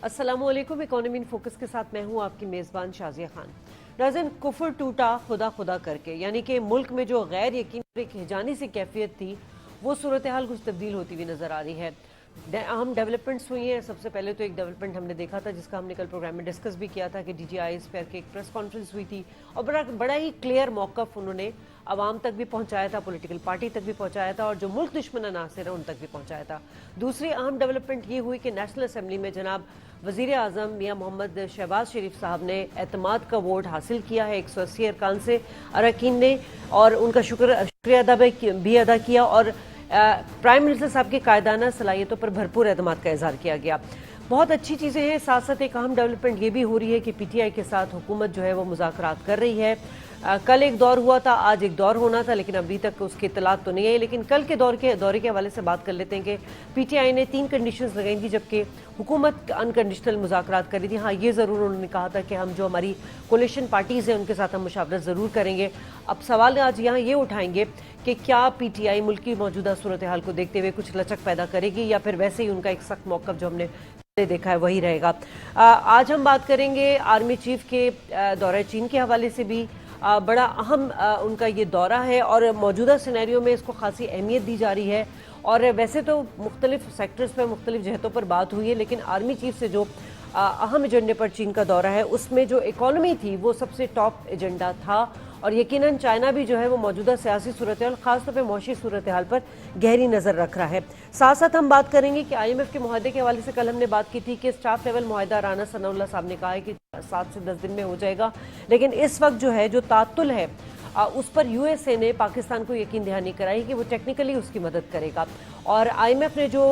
अस्सलामुअलैकुम। Economy in focus के साथ मैं हूं आपकी मेज़बान शाज़िया खान। नाज़रीन, कुफर टूटा खुदा खुदा करके, यानी कि मुल्क में जो गैर यकीन एक हिजानी सी कैफियत थी, वो सूरत हाल कुछ तब्दील होती हुई नज़र आ रही है। अहम डेवलपमेंट्स हुई हैं। सबसे पहले तो एक डेवलपमेंट हमने देखा था, जिसका हमने कल प्रोग्राम में डिस्कस भी किया था, कि DGI पर की एक प्रेस कॉन्फ्रेंस हुई थी और बड़ा ही क्लियर मौक़िफ़ उन्होंने आवाम तक भी पहुंचाया था, पॉलिटिकल पार्टी तक भी पहुंचाया था और जो मुल्क दुश्मन अनासिर है उन तक भी पहुंचाया था। दूसरी अहम डेवलपमेंट ये हुई कि नेशनल असम्बली में जनाब वज़ीर आज़म मियां मोहम्मद शहबाज शरीफ साहब ने एतमाद का वोट हासिल किया है 180 अरकान से अरकान ने, और उनका शुक्रिया भी अदा किया और प्राइम मिनिस्टर साहब की कायदाना सलाहियतों पर भरपूर एतमाद का इजहार किया गया। बहुत अच्छी चीज़ें हैं। साथ साथ एक अहम डेवलपमेंट ये भी हो रही है कि PTI के साथ हुकूमत जो है वो मुज़ाकरात कर रही है। कल एक दौर हुआ था, आज एक दौर होना था, लेकिन अभी तक उसकी इत्तलात तो नहीं आई। लेकिन कल के दौरे के हवाले से बात कर लेते हैं कि PTI ने 3 कंडीशंस लगाई थी, जबकि हुकूमत अनकंडीशनल मुज़ाकरात करी थी। हाँ, ये ज़रूर उन्होंने कहा था कि हम जो हमारी कोलिशन पार्टीज़ हैं उनके साथ हम मुशावरत ज़रूर करेंगे। अब सवाल आज यहाँ ये उठाएंगे कि क्या PTI मुल्क की मौजूदा सूरत हाल को देखते हुए कुछ लचक पैदा करेगी या फिर वैसे ही उनका एक सख्त मौक़िफ़ जो हमने देखा है वही रहेगा। आज हम बात करेंगे आर्मी चीफ के दौरे चीन के हवाले से भी। बड़ा अहम उनका ये दौरा है और मौजूदा सिनेरियो में इसको खासी अहमियत दी जा रही है। और वैसे तो मुख्तलिफ सेक्टर्स पर मुख्तलिफ जहतों पर बात हुई है, लेकिन आर्मी चीफ से जो अहम एजेंडे पर चीन का दौरा है उसमें जो इकॉनमी थी वो सबसे टॉप एजेंडा था। और यकीनन चाइना भी जो है वो मौजूदा सियासी सूरत हाल, खासतौर पर मौशी सूरत हाल पर गहरी नज़र रख रहा है। साथ साथ हम बात करेंगे कि IMF के मुआहदे के हवाले से कल हमने बात की थी कि स्टाफ लेवल मुआहदा राना सनाउल्लाह साहब ने कहा है कि 7 से 10 दिन में हो जाएगा, लेकिन इस वक्त जो है जो तातुल है उस पर USA ने पाकिस्तान को यकीन दहानी कराई कि वो टेक्निकली उसकी मदद करेगा। और IMF ने जो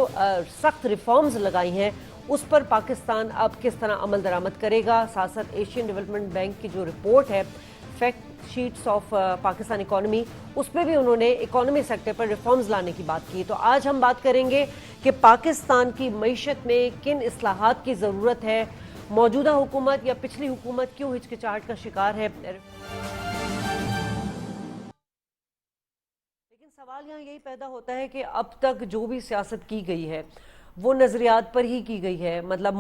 सख्त रिफॉर्म्स लगाई हैं उस पर पाकिस्तान अब किस तरह अमल दरामद करेगा। साथ साथ एशियन डेवलपमेंट बैंक की जो रिपोर्ट है fact sheets of Pakistan economy, उसमें भी उन्होंने इकॉनमी सेक्टर पर रिफॉर्म्स लाने की बात की। तो आज हम बात करेंगे कि पाकिस्तान की मईशत में किन इस्लाहात की ज़रूरत है, मौजूदा हुकूमत या पिछली हुकूमत क्यों हिचकिचाहट का शिकार है। लेकिन सवाल यहाँ यही पैदा होता है कि अब तक जो भी सियासत की गई है वो नज़रियात पर ही की गई है, मतलब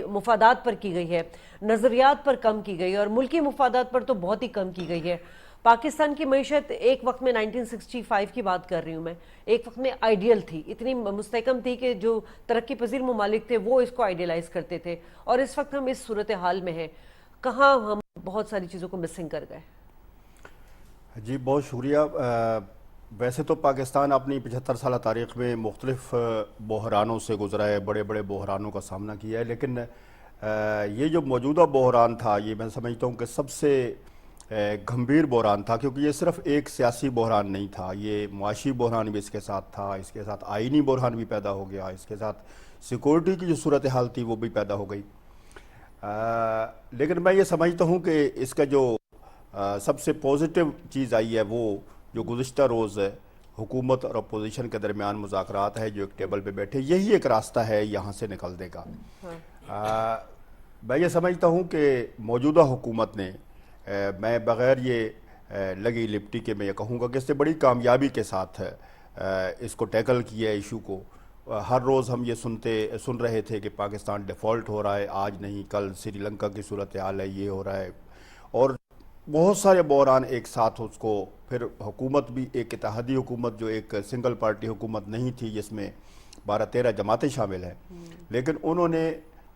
मुफादात पर की गई है, नज़रियात पर कम की गई है और मुल्की मुफादात पर तो बहुत ही कम की गई है। पाकिस्तान की मईशत एक वक्त में 1965 की बात कर रही हूँ मैं, एक वक्त में आइडियल थी, इतनी मुस्तहकम थी कि जो तरक्की पजीर ममालिक थे वो इसको आइडियलाइज करते थे। और इस वक्त हम इस सूरत हाल में हैं, कहाँ हम बहुत सारी चीज़ों को मिसिंग कर गए। जी बहुत शुक्रिया। वैसे तो पाकिस्तान अपनी 75 साल तारीख़ में मुख्तलिफ बहरानों से गुजरा है, बड़े बड़े बहरानों का सामना किया है, लेकिन ये जो मौजूदा बहरान था ये मैं समझता हूँ कि सबसे गंभीर बहरान था, क्योंकि ये सिर्फ एक सियासी बहरान नहीं था, ये मुआशी बहरान भी इसके साथ था, इसके साथ आइनी बहरान भी पैदा हो गया, इसके साथ सिक्योरिटी की जो सूरत हाल थी वो भी पैदा हो गई। लेकिन मैं ये समझता हूँ कि इसका जो सबसे पॉजिटिव चीज़ आई है वो जो गुज़िश्ता रोज़ हुकूमत और अपोजिशन के दरमियान मुज़ाकरात है, जो एक टेबल पे बैठे, यही एक रास्ता है यहाँ से निकलने का। मैं ये समझता हूँ कि मौजूदा हुकूमत ने मैं बग़ैर ये लगी लिपटी के मैं ये कहूँगा कि इससे बड़ी कामयाबी के साथ इसको टैकल किया है इशू को। हर रोज़ हम ये सुन रहे थे कि पाकिस्तान डिफ़ॉल्ट हो रहा है, आज नहीं कल श्रीलंका की सूरत हाल है, ये हो रहा है, और बहुत सारे बहरान एक साथ उसको। फिर हुकूमत भी एक इत्तेहादी हुकूमत, जो एक सिंगल पार्टी हुकूमत नहीं थी जिसमें 12-13 जमातें शामिल हैं, लेकिन उन्होंने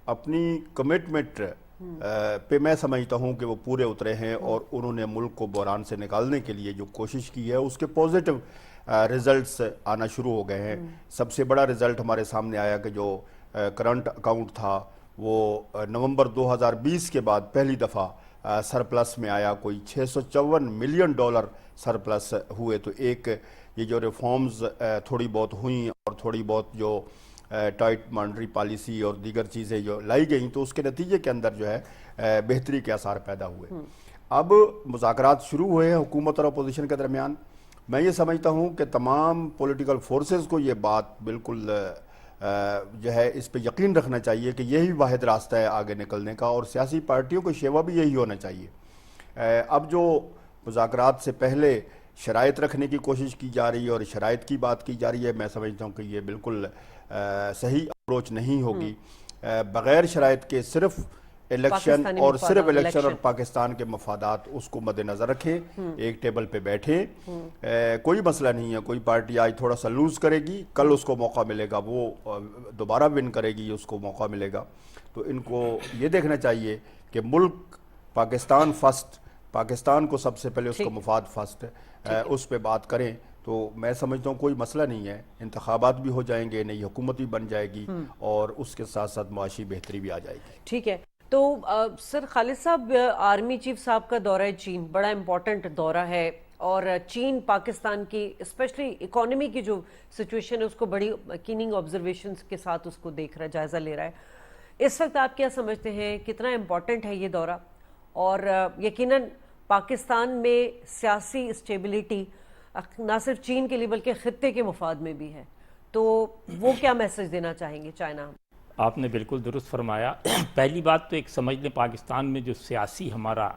अपनी कमिटमेंट पे मैं समझता हूँ कि वो पूरे उतरे हैं और उन्होंने मुल्क को बहरान से निकालने के लिए जो कोशिश की है उसके पॉजिटिव रिज़ल्ट्स आना शुरू हो गए हैं। सबसे बड़ा रिज़ल्ट हमारे सामने आया कि जो करंट अकाउंट था वो नवंबर 2020 के बाद पहली दफ़ा सरप्लस में आया, कोई $654 मिलियन सरप्लस हुए। तो एक ये जो रिफॉर्म्स थोड़ी बहुत हुई और थोड़ी बहुत जो टाइट मॉनेटरी पॉलिसी और दीगर चीज़ें जो लाई गई, तो उसके नतीजे के अंदर जो है बेहतरी के आसार पैदा हुए। अब मुज़ाकरात शुरू हुए हैं हुकूमत और अपोजिशन के दरमियान। मैं ये समझता हूँ कि तमाम पॉलिटिकल फोर्सेस को ये बात बिल्कुल जो है इस पे यकीन रखना चाहिए कि यही वाहिद रास्ता है आगे निकलने का, और सियासी पार्टियों को शेवा भी यही होना चाहिए। अब जो मुज़ाकरात से पहले शराइत रखने की कोशिश की जा रही है और शराइत की बात की जा रही है, मैं समझता हूँ कि ये बिल्कुल सही अप्रोच नहीं होगी। बग़ैर शराइत के सिर्फ इलेक्शन पाकिस्तानी और मफादात, सिर्फ इलेक्शन और इलेक्शन। पाकिस्तान के मफादात उसको मद्देनज़र रखें, एक टेबल पे बैठें। कोई मसला नहीं है, कोई पार्टी आज थोड़ा सा लूज़ करेगी, कल उसको मौका मिलेगा, वो दोबारा विन करेगी, उसको मौका मिलेगा। तो इनको ये देखना चाहिए कि मुल्क पाकिस्तान फर्स्ट, पाकिस्तान को सबसे पहले उसका मफाद फर्स्ट है, उस पे बात करें। तो मैं समझता हूँ कोई मसला नहीं है, इंतखाबात भी हो जाएंगे, नई हुकूमत भी बन जाएगी और उसके साथ साथ मुआशी बेहतरी भी आ जाएगी। ठीक है। तो सर खालिद साहब, आर्मी चीफ साहब का दौरा है चीन बड़ा इम्पोर्टेंट दौरा है और चीन पाकिस्तान की स्पेशली इकोनॉमी की जो सिचुएशन है उसको बड़ी कीनिंग ऑब्जर्वेशंस के साथ उसको देख रहा है, जायज़ा ले रहा है। इस वक्त आप क्या समझते हैं, कितना इम्पोर्टेंट है ये दौरा? और यकीनन पाकिस्तान में सियासी स्टेबिलिटी ना सिर्फ चीन के लिए बल्कि खित्ते के मुफाद में भी है, तो वो क्या मैसेज देना चाहेंगे चाइना? आपने बिल्कुल दुरुस्त फरमाया। पहली बात तो एक समझ लें, पाकिस्तान में जो सियासी हमारा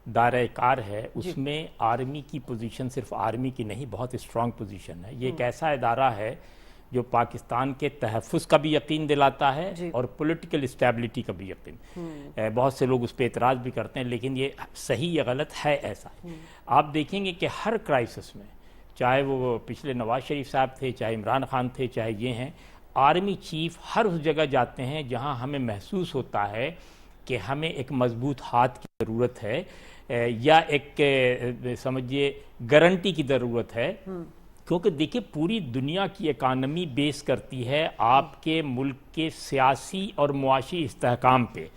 दायरा कार है उसमें आर्मी की पोजीशन सिर्फ आर्मी की नहीं, बहुत स्ट्रॉन्ग पोजीशन है। ये एक ऐसा इदारा है जो पाकिस्तान के तहफ़्फ़ुज़ का भी यकीन दिलाता है और पॉलिटिकल स्टेबिलिटी का भी यकीन। बहुत से लोग उस पर एतराज़ भी करते हैं, लेकिन ये सही या गलत है ऐसा। आप देखेंगे कि हर क्राइसिस में, चाहे वो पिछले नवाज शरीफ साहब थे, चाहे इमरान खान थे, चाहे ये हैं, आर्मी चीफ हर उस जगह जाते हैं जहां हमें महसूस होता है कि हमें एक मजबूत हाथ की ज़रूरत है या एक समझिए गारंटी की ज़रूरत है। क्योंकि देखिए पूरी दुनिया की इकानमी बेस करती है आपके मुल्क के सियासी और मुआशी इस्तेहकाम पे।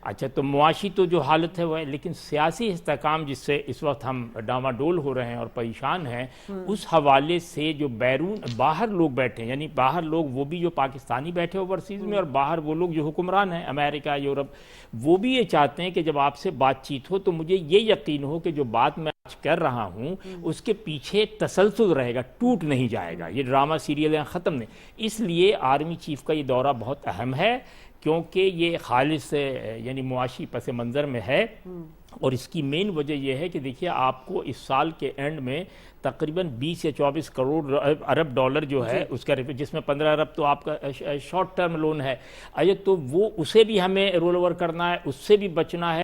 अच्छा, तो मुआशी तो जो हालत है वो है, लेकिन सियासी इस्तेहकाम जिससे इस वक्त हम डामाडोल हो रहे हैं और परेशान हैं, उस हवाले से जो बाहर लोग बैठे हैं, यानी बाहर लोग वो भी जो पाकिस्तानी बैठे ओवरसीज़ में और बाहर वो लोग जो हुक्मरान हैं अमेरिका, यूरोप, वो भी ये चाहते हैं कि जब आपसे बातचीत हो तो मुझे ये यकीन हो कि जो बात मैं आज कर रहा हूँ उसके पीछे तसलसल रहेगा, टूट नहीं जाएगा, ये ड्रामा सीरियल ख़त्म नहीं। इसलिए आर्मी चीफ का ये दौरा बहुत अहम है, क्योंकि ये खालिस यानी मुआशी पस मंज़र में है। और इसकी मेन वजह यह है कि देखिए आपको इस साल के एंड में तकरीबन 20 या 24 करोड़ अरब डॉलर जो है उसका, जिसमें 15 अरब तो आपका शॉर्ट टर्म लोन है। अरे तो वो उसे भी हमें रोल ओवर करना है, उससे भी बचना है।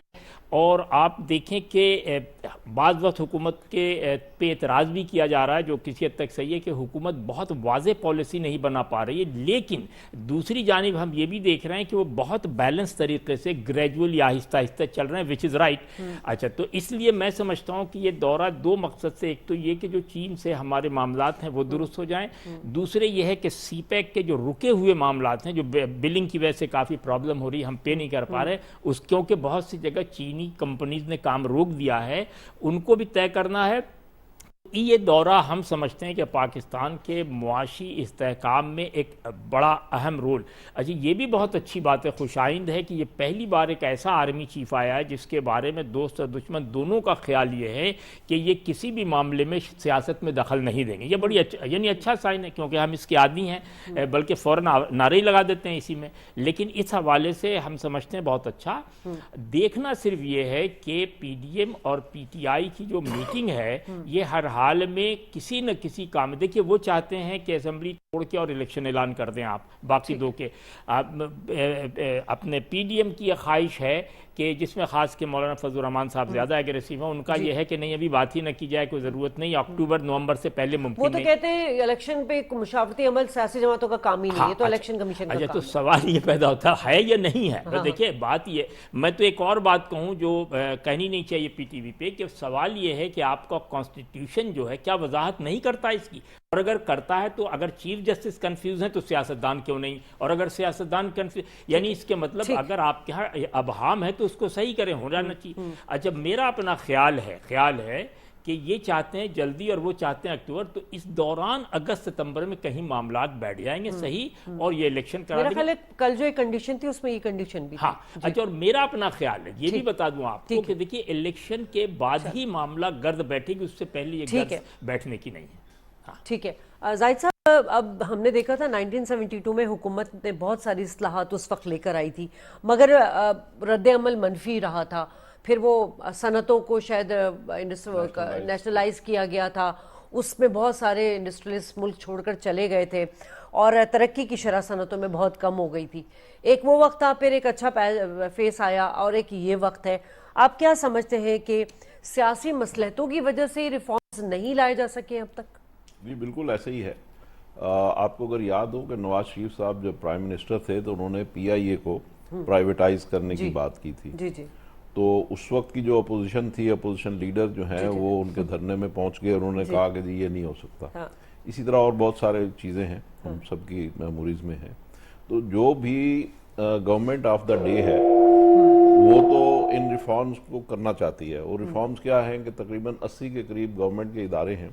और आप देखें कि बाज़ वक्त हुकूमत के पे एतराज़ भी किया जा रहा है, जो किसी हद तक सही है कि हुकूमत बहुत वाज़ेह पॉलिसी नहीं बना पा रही है, लेकिन दूसरी जानिब हम ये भी देख रहे हैं कि वो बहुत बैलेंस तरीके से ग्रेजुअली आहिस्ता आहिस्ता चल रहे हैं, विच इज़ राइट। अच्छा, तो इसलिए मैं समझता हूँ कि ये दौरा दो मकसद से, एक तो ये कि जो चीन से हमारे मामलात हैं वो दुरुस्त हो जाएँ, दूसरे ये है कि सीपैक के जो रुके हुए मामलात हैं, जो बिलिंग की वजह से काफ़ी प्रॉब्लम हो रही है, हम पे नहीं कर पा रहे उस, क्योंकि बहुत सी जगह चीनी कंपनीज ने काम रोक दिया है, उनको भी तय करना है। ये दौरा हम समझते हैं कि पाकिस्तान के मुआशी इस्तेहकाम में एक बड़ा अहम रोल। अच्छा, ये भी बहुत अच्छी बात है, खुशाइंद है कि ये पहली बार एक ऐसा आर्मी चीफ आया है जिसके बारे में दोस्त और दुश्मन दोनों का ख्याल ये है कि ये किसी भी मामले में सियासत में दखल नहीं देंगे। ये बड़ी यानी अच्छा साइन है, क्योंकि हम इसके आदी हैं, बल्कि फ़ौरन नारे ही लगा देते हैं इसी में। लेकिन इस हवाले से हम समझते हैं बहुत अच्छा। देखना सिर्फ ये है कि PDM और PTI की जो मीटिंग है, ये हर हाल में किसी न किसी काम, देखिए वो चाहते हैं कि असेंबली तोड़ के और इलेक्शन ऐलान कर दें आप, बाकी दो के अपने PDM की ख्वाहिश है कि जिसमें खास के मौलाना फजलुर रहमान साहब ज़्यादा एग्रेसिव हैं, उनका यह है कि नहीं अभी बात ही न की जाए, कोई ज़रूरत नहीं, अक्टूबर नवंबर से पहले मुमकिन वो तो कहते हैं इलेक्शन पे मुशावरती अमल सियासी जमातों का काम ही नहीं है, तो इलेक्शन कमीशन का अच्छा, काम तो है। सवाल ये पैदा होता है या नहीं है। तो देखिए बात ये, मैं तो एक और बात कहूँ जो कहनी नहीं चाहिए PTV पे, कि सवाल ये है कि आपका कॉन्स्टिट्यूशन जो है क्या वजाहत नहीं करता इसकी, और अगर करता है तो अगर चीफ जस्टिस कंफ्यूज है तो सियासतदान क्यों नहीं, और अगर सियासतदान कंफ्यूज, यानी इसके मतलब अगर आपके यहाँ अबहाम है तो उसको सही करें, हो जाना चाहिए। अच्छा, मेरा अपना ख्याल है कि ये चाहते हैं जल्दी और वो चाहते हैं अक्टूबर, तो इस दौरान अगस्त सितंबर में कहीं मामलात बैठ जाएंगे सही, और ये इलेक्शन करा मेरा ख्याल है कल जो एक कंडीशन थी उसमें ये कंडीशन भी हाँ। अच्छा, और मेरा अपना ख्याल है, ये भी बता दूं आपको कि देखिए इलेक्शन के बाद ही मामला गर्द बैठेगी, उससे पहले ये गर्द बैठने की नहीं है। ठीक है जाहिद साहब, अब हमने देखा था 1972 में हुकूमत ने बहुत सारी इस्लाहात उस वक्त लेकर आई थी, मगर रद्द अमल मनफी रहा था। फिर वो सनतों को शायद नेशनलाइज किया गया था, उसमें बहुत सारे इंडस्ट्रियलिस्ट मुल्क छोड़कर चले गए थे। اور ترقی کی شرح صنعتوں میں بہت کم ہو گئی تھی. ایک وہ وقت تھا، پھر ایک اچھا فیس آیا، اور ایک یہ وقت ہے. آپ کیا سمجھتے ہیں کہ سیاسی مصلحتوں کی وجہ سے ریفارمز نہیں لائے جا سکے اب تک؟ جی بالکل ایسے ہی ہے. آپ کو اگر یاد ہو کہ نواز شریف صاحب جب پرائم منسٹر تھے تو انہوں نے پی آئی اے کو پرائیویٹائز کرنے کی بات کی تھی. جی جی. تو اس وقت کی جو اپوزیشن تھی، اپوزیشن لیڈر جو ہیں وہ ان کے دھرنے میں پہنچ گئے، انہوں نے کہا کہ جی یہ نہیں ہو سکتا. اسی طرح اور بہت سارے چیزیں ہیں ہم سب کی میموریز میں ہیں. تو جو بھی گورنمنٹ آف دا ڈے ہے وہ تو ان ریفارمز کو کرنا چاہتی ہے. اور ریفارمز کیا ہیں کہ تقریباً 80 کے قریب گورنمنٹ کے ادارے ہیں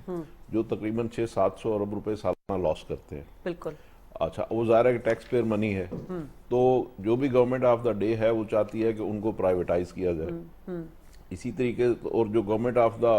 جو تقریباً 600-700 ارب روپے سالانہ لاس کرتے ہیں. بالکل. اچھا، وہ ظاہر ہے کہ ٹیکس پیئر منی ہے، تو جو بھی گورنمنٹ آف دا ڈے ہے وہ چاہتی ہے کہ ان کو پرائیویٹائز کیا جائے. اسی طریقے اور جو گورنمنٹ آف دا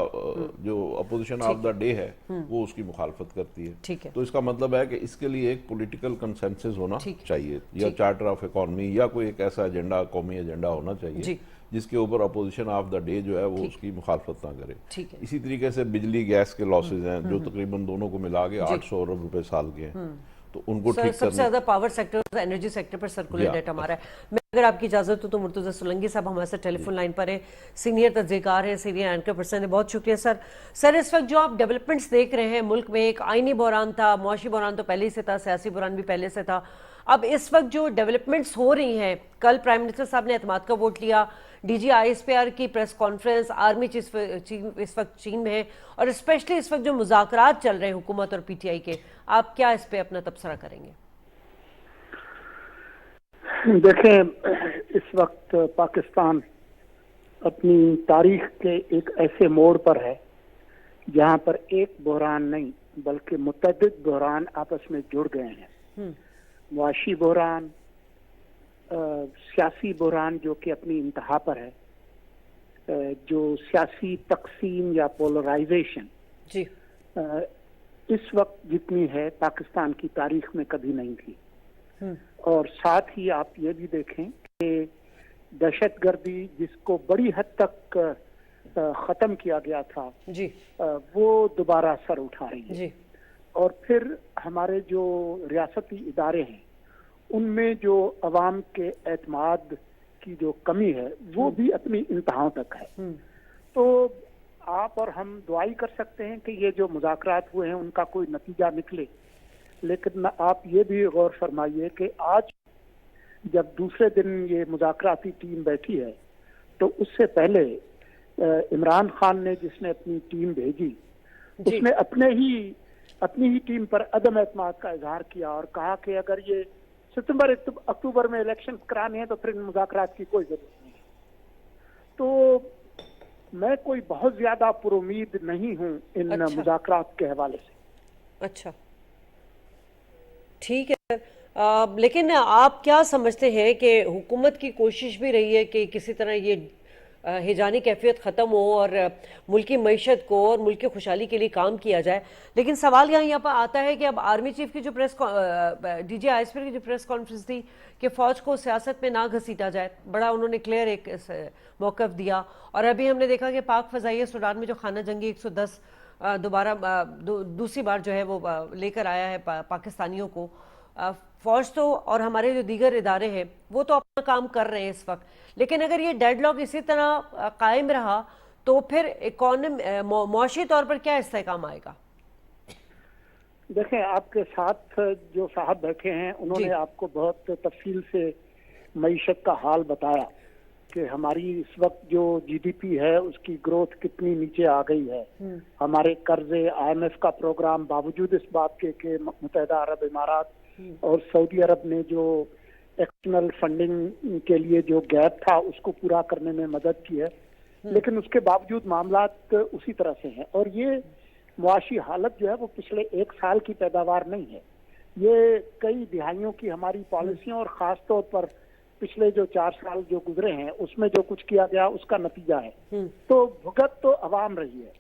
جو اپوزیشن آف دا ڈے ہے وہ اس کی مخالفت کرتی ہے. تو اس کا مطلب ہے کہ اس کے لیے ایک پولیٹیکل کنسنسس ہونا چاہیے، یا چارٹر آف اکانومی یا کوئی ایک ایسا ایجنڈا، قومی ایجنڈا ہونا چاہیے جس کے اوپر اپوزیشن آف دا ڈے جو ہے وہ اس کی مخالفت نہ کرے. اسی طریقے سے بجلی گیس کے لاسز ہیں جو تقریباً دونوں کو ملا کے 800 ارب روپے سال کے ہیں، تو ان کو ٹھیک سب سے زیادہ پاور سیکٹر، انرجی سیکٹر پر سرکولر ڈیٹ ہمارا ہے. میں اگر آپ کی اجازت ہو تو مرتضی سولنگی صاحب ہمارے ساتھ ٹیلی فون لائن پر ہیں، سینئر تجزیہ کار ہیں، سینئر اینکر پرسن ہیں. بہت شکریہ سر. اس وقت جو آپ ڈیولپمنٹس دیکھ رہے ہیں ملک میں، ایک آئینی بحران تھا، معاشی بحران تو پہلے ہی سے تھا، سیاسی بحران بھی پہلے سے تھا. اب اس وقت جو ڈیولپمنٹس ہو رہی ہیں، کل پرائم منسٹر صاحب نے اعتماد کا ووٹ لیا، D G I S P R کی پریس کانفرنس، آرمی چیف اس وقت چین میں ہے، اور اسپیشلی اس وقت جو مذاکرات چل رہے ہیں حکومت اور پی ٹی آئی کے، آپ کیا اس پہ اپنا تبصرہ کریں گے؟ دیکھیں، اس وقت پاکستان اپنی تاریخ کے ایک ایسے موڑ پر ہے جہاں پر ایک بحران نہیں بلکہ متعدد بحران آپس میں جڑ گئے ہیں. معاشی بحران، سیاسی بحران جو کہ اپنی انتہا پر ہے، جو سیاسی تقسیم یا پولرائزیشن اس وقت جتنی ہے پاکستان کی تاریخ میں کبھی نہیں تھی. اور ساتھ ہی آپ یہ بھی دیکھیں کہ دہشت گردی جس کو بڑی حد تک ختم کیا گیا تھا وہ دوبارہ سر اٹھا رہی ہے. اور پھر ہمارے جو ریاستی ادارے ہیں ان میں جو عوام کے اعتماد کی جو کمی ہے وہ بھی اپنی انتہاؤں تک ہے. تو آپ اور ہم دعائی کر سکتے ہیں کہ یہ جو مذاکرات ہوئے ہیں ان کا کوئی نتیجہ نکلے، لیکن آپ یہ بھی غور فرمائیے کہ آج جب دوسرے دن یہ مذاکراتی ٹیم بیٹھی ہے تو اس سے پہلے عمران خان نے جس نے اپنی ٹیم بھیجی اس نے اپنی ہی ٹیم پر عدم اعتماد کا اظہار کیا اور کہا کہ اگر یہ ستمبر اکتوبر میں الیکشن کرانے ہیں تو پھر ان مذاکرات کی کوئی ضرورت نہیں. تو میں کوئی بہت زیادہ پر امید نہیں ہوں ان مذاکرات کے حوالے سے. اچھا ٹھیک ہے سر، لیکن آپ کیا سمجھتے ہیں کہ حکومت کی کوشش بھی رہی ہے کہ کسی طرح یہ ہیجانی کیفیت ختم ہو اور ملکی معیشت کو اور ملک کی خوشحالی کے لیے کام کیا جائے، لیکن سوال یہاں پر آتا ہے کہ اب آرمی چیف کی جو ڈی جی آئی ایس پی کی جو پریس کانفرنس تھی کہ فوج کو سیاست میں نہ گھسیٹا جائے، بڑا انہوں نے کلیئر ایک موقف دیا. اور ابھی ہم نے دیکھا کہ پاک فضائیہ سوڈان میں جو خانہ جنگی 110 دوبارہ دوسری بار جو ہے وہ لے کر آیا ہے پاکستانیوں کو. فوج تو اور ہمارے جو دیگر ادارے ہیں وہ تو اپنا کام کر رہے ہیں اس وقت، لیکن اگر یہ ڈیڈ لاک اسی طرح قائم رہا تو پھر معاشی طور پر کیا استحکام آئے گا؟ دیکھیں، آپ کے ساتھ جو صاحب بیٹھے ہیں انہوں نے آپ کو بہت تفصیل سے معیشت کا حال بتایا کہ ہماری اس وقت جو جی ڈی پی ہے اس کی گروتھ کتنی نیچے آ گئی ہے. ہمارے قرضے، آئی ایم ایف کا پروگرام، باوجود اس بات کے کہ متحدہ عرب امارات اور سعودی عرب نے جو ایکسٹرنل فنڈنگ کے لیے جو گیپ تھا اس کو پورا کرنے میں مدد کی ہے، لیکن اس کے باوجود معاملات اسی طرح سے ہیں. اور یہ معاشی حالت جو ہے وہ پچھلے ایک سال کی پیداوار نہیں ہے، یہ کئی دہائیوں کی ہماری پالیسیوں اور خاص طور پر پچھلے جو 4 سال جو گزرے ہیں اس میں جو کچھ کیا گیا اس کا نتیجہ ہے. تو بھگت تو عوام رہی ہے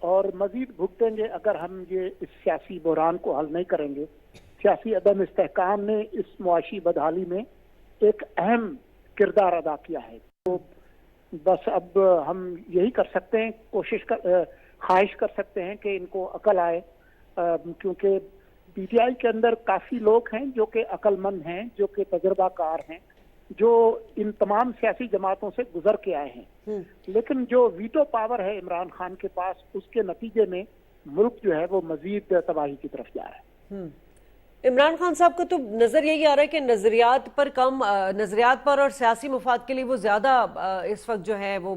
اور مزید بھگتیں گے اگر ہم یہ اس سیاسی بحران کو حل نہیں کریں گے. سیاسی عدم استحکام نے اس معاشی بدحالی میں ایک اہم کردار ادا کیا ہے. تو بس اب ہم یہی کر سکتے ہیں، خواہش کر سکتے ہیں کہ ان کو عقل آئے، کیونکہ पीटीआई के अंदर काफी लोग हैं जो कि अक्लमंद हैं, जो कि तजर्बाकार हैं, जो इन तमाम सियासी जमातों से गुजर के आए हैं, लेकिन जो वीटो पावर है इमरान खान के पास, उसके नतीजे में मुल्क जो है वो मजीद तबाही की तरफ जा रहा है। इमरान खान साहब का तो नजर यही आ रहा है कि नजरियात पर और सियासी मुफाद के लिए वो ज्यादा इस वक्त जो है वो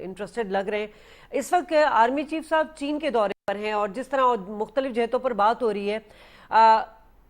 इंटरेस्टेड लग रहे हैं। इस वक्त आर्मी चीफ साहब चीन के दौरे पर हैं और जिस तरह मुख्तलिफ जहतों पर बात हो रही है,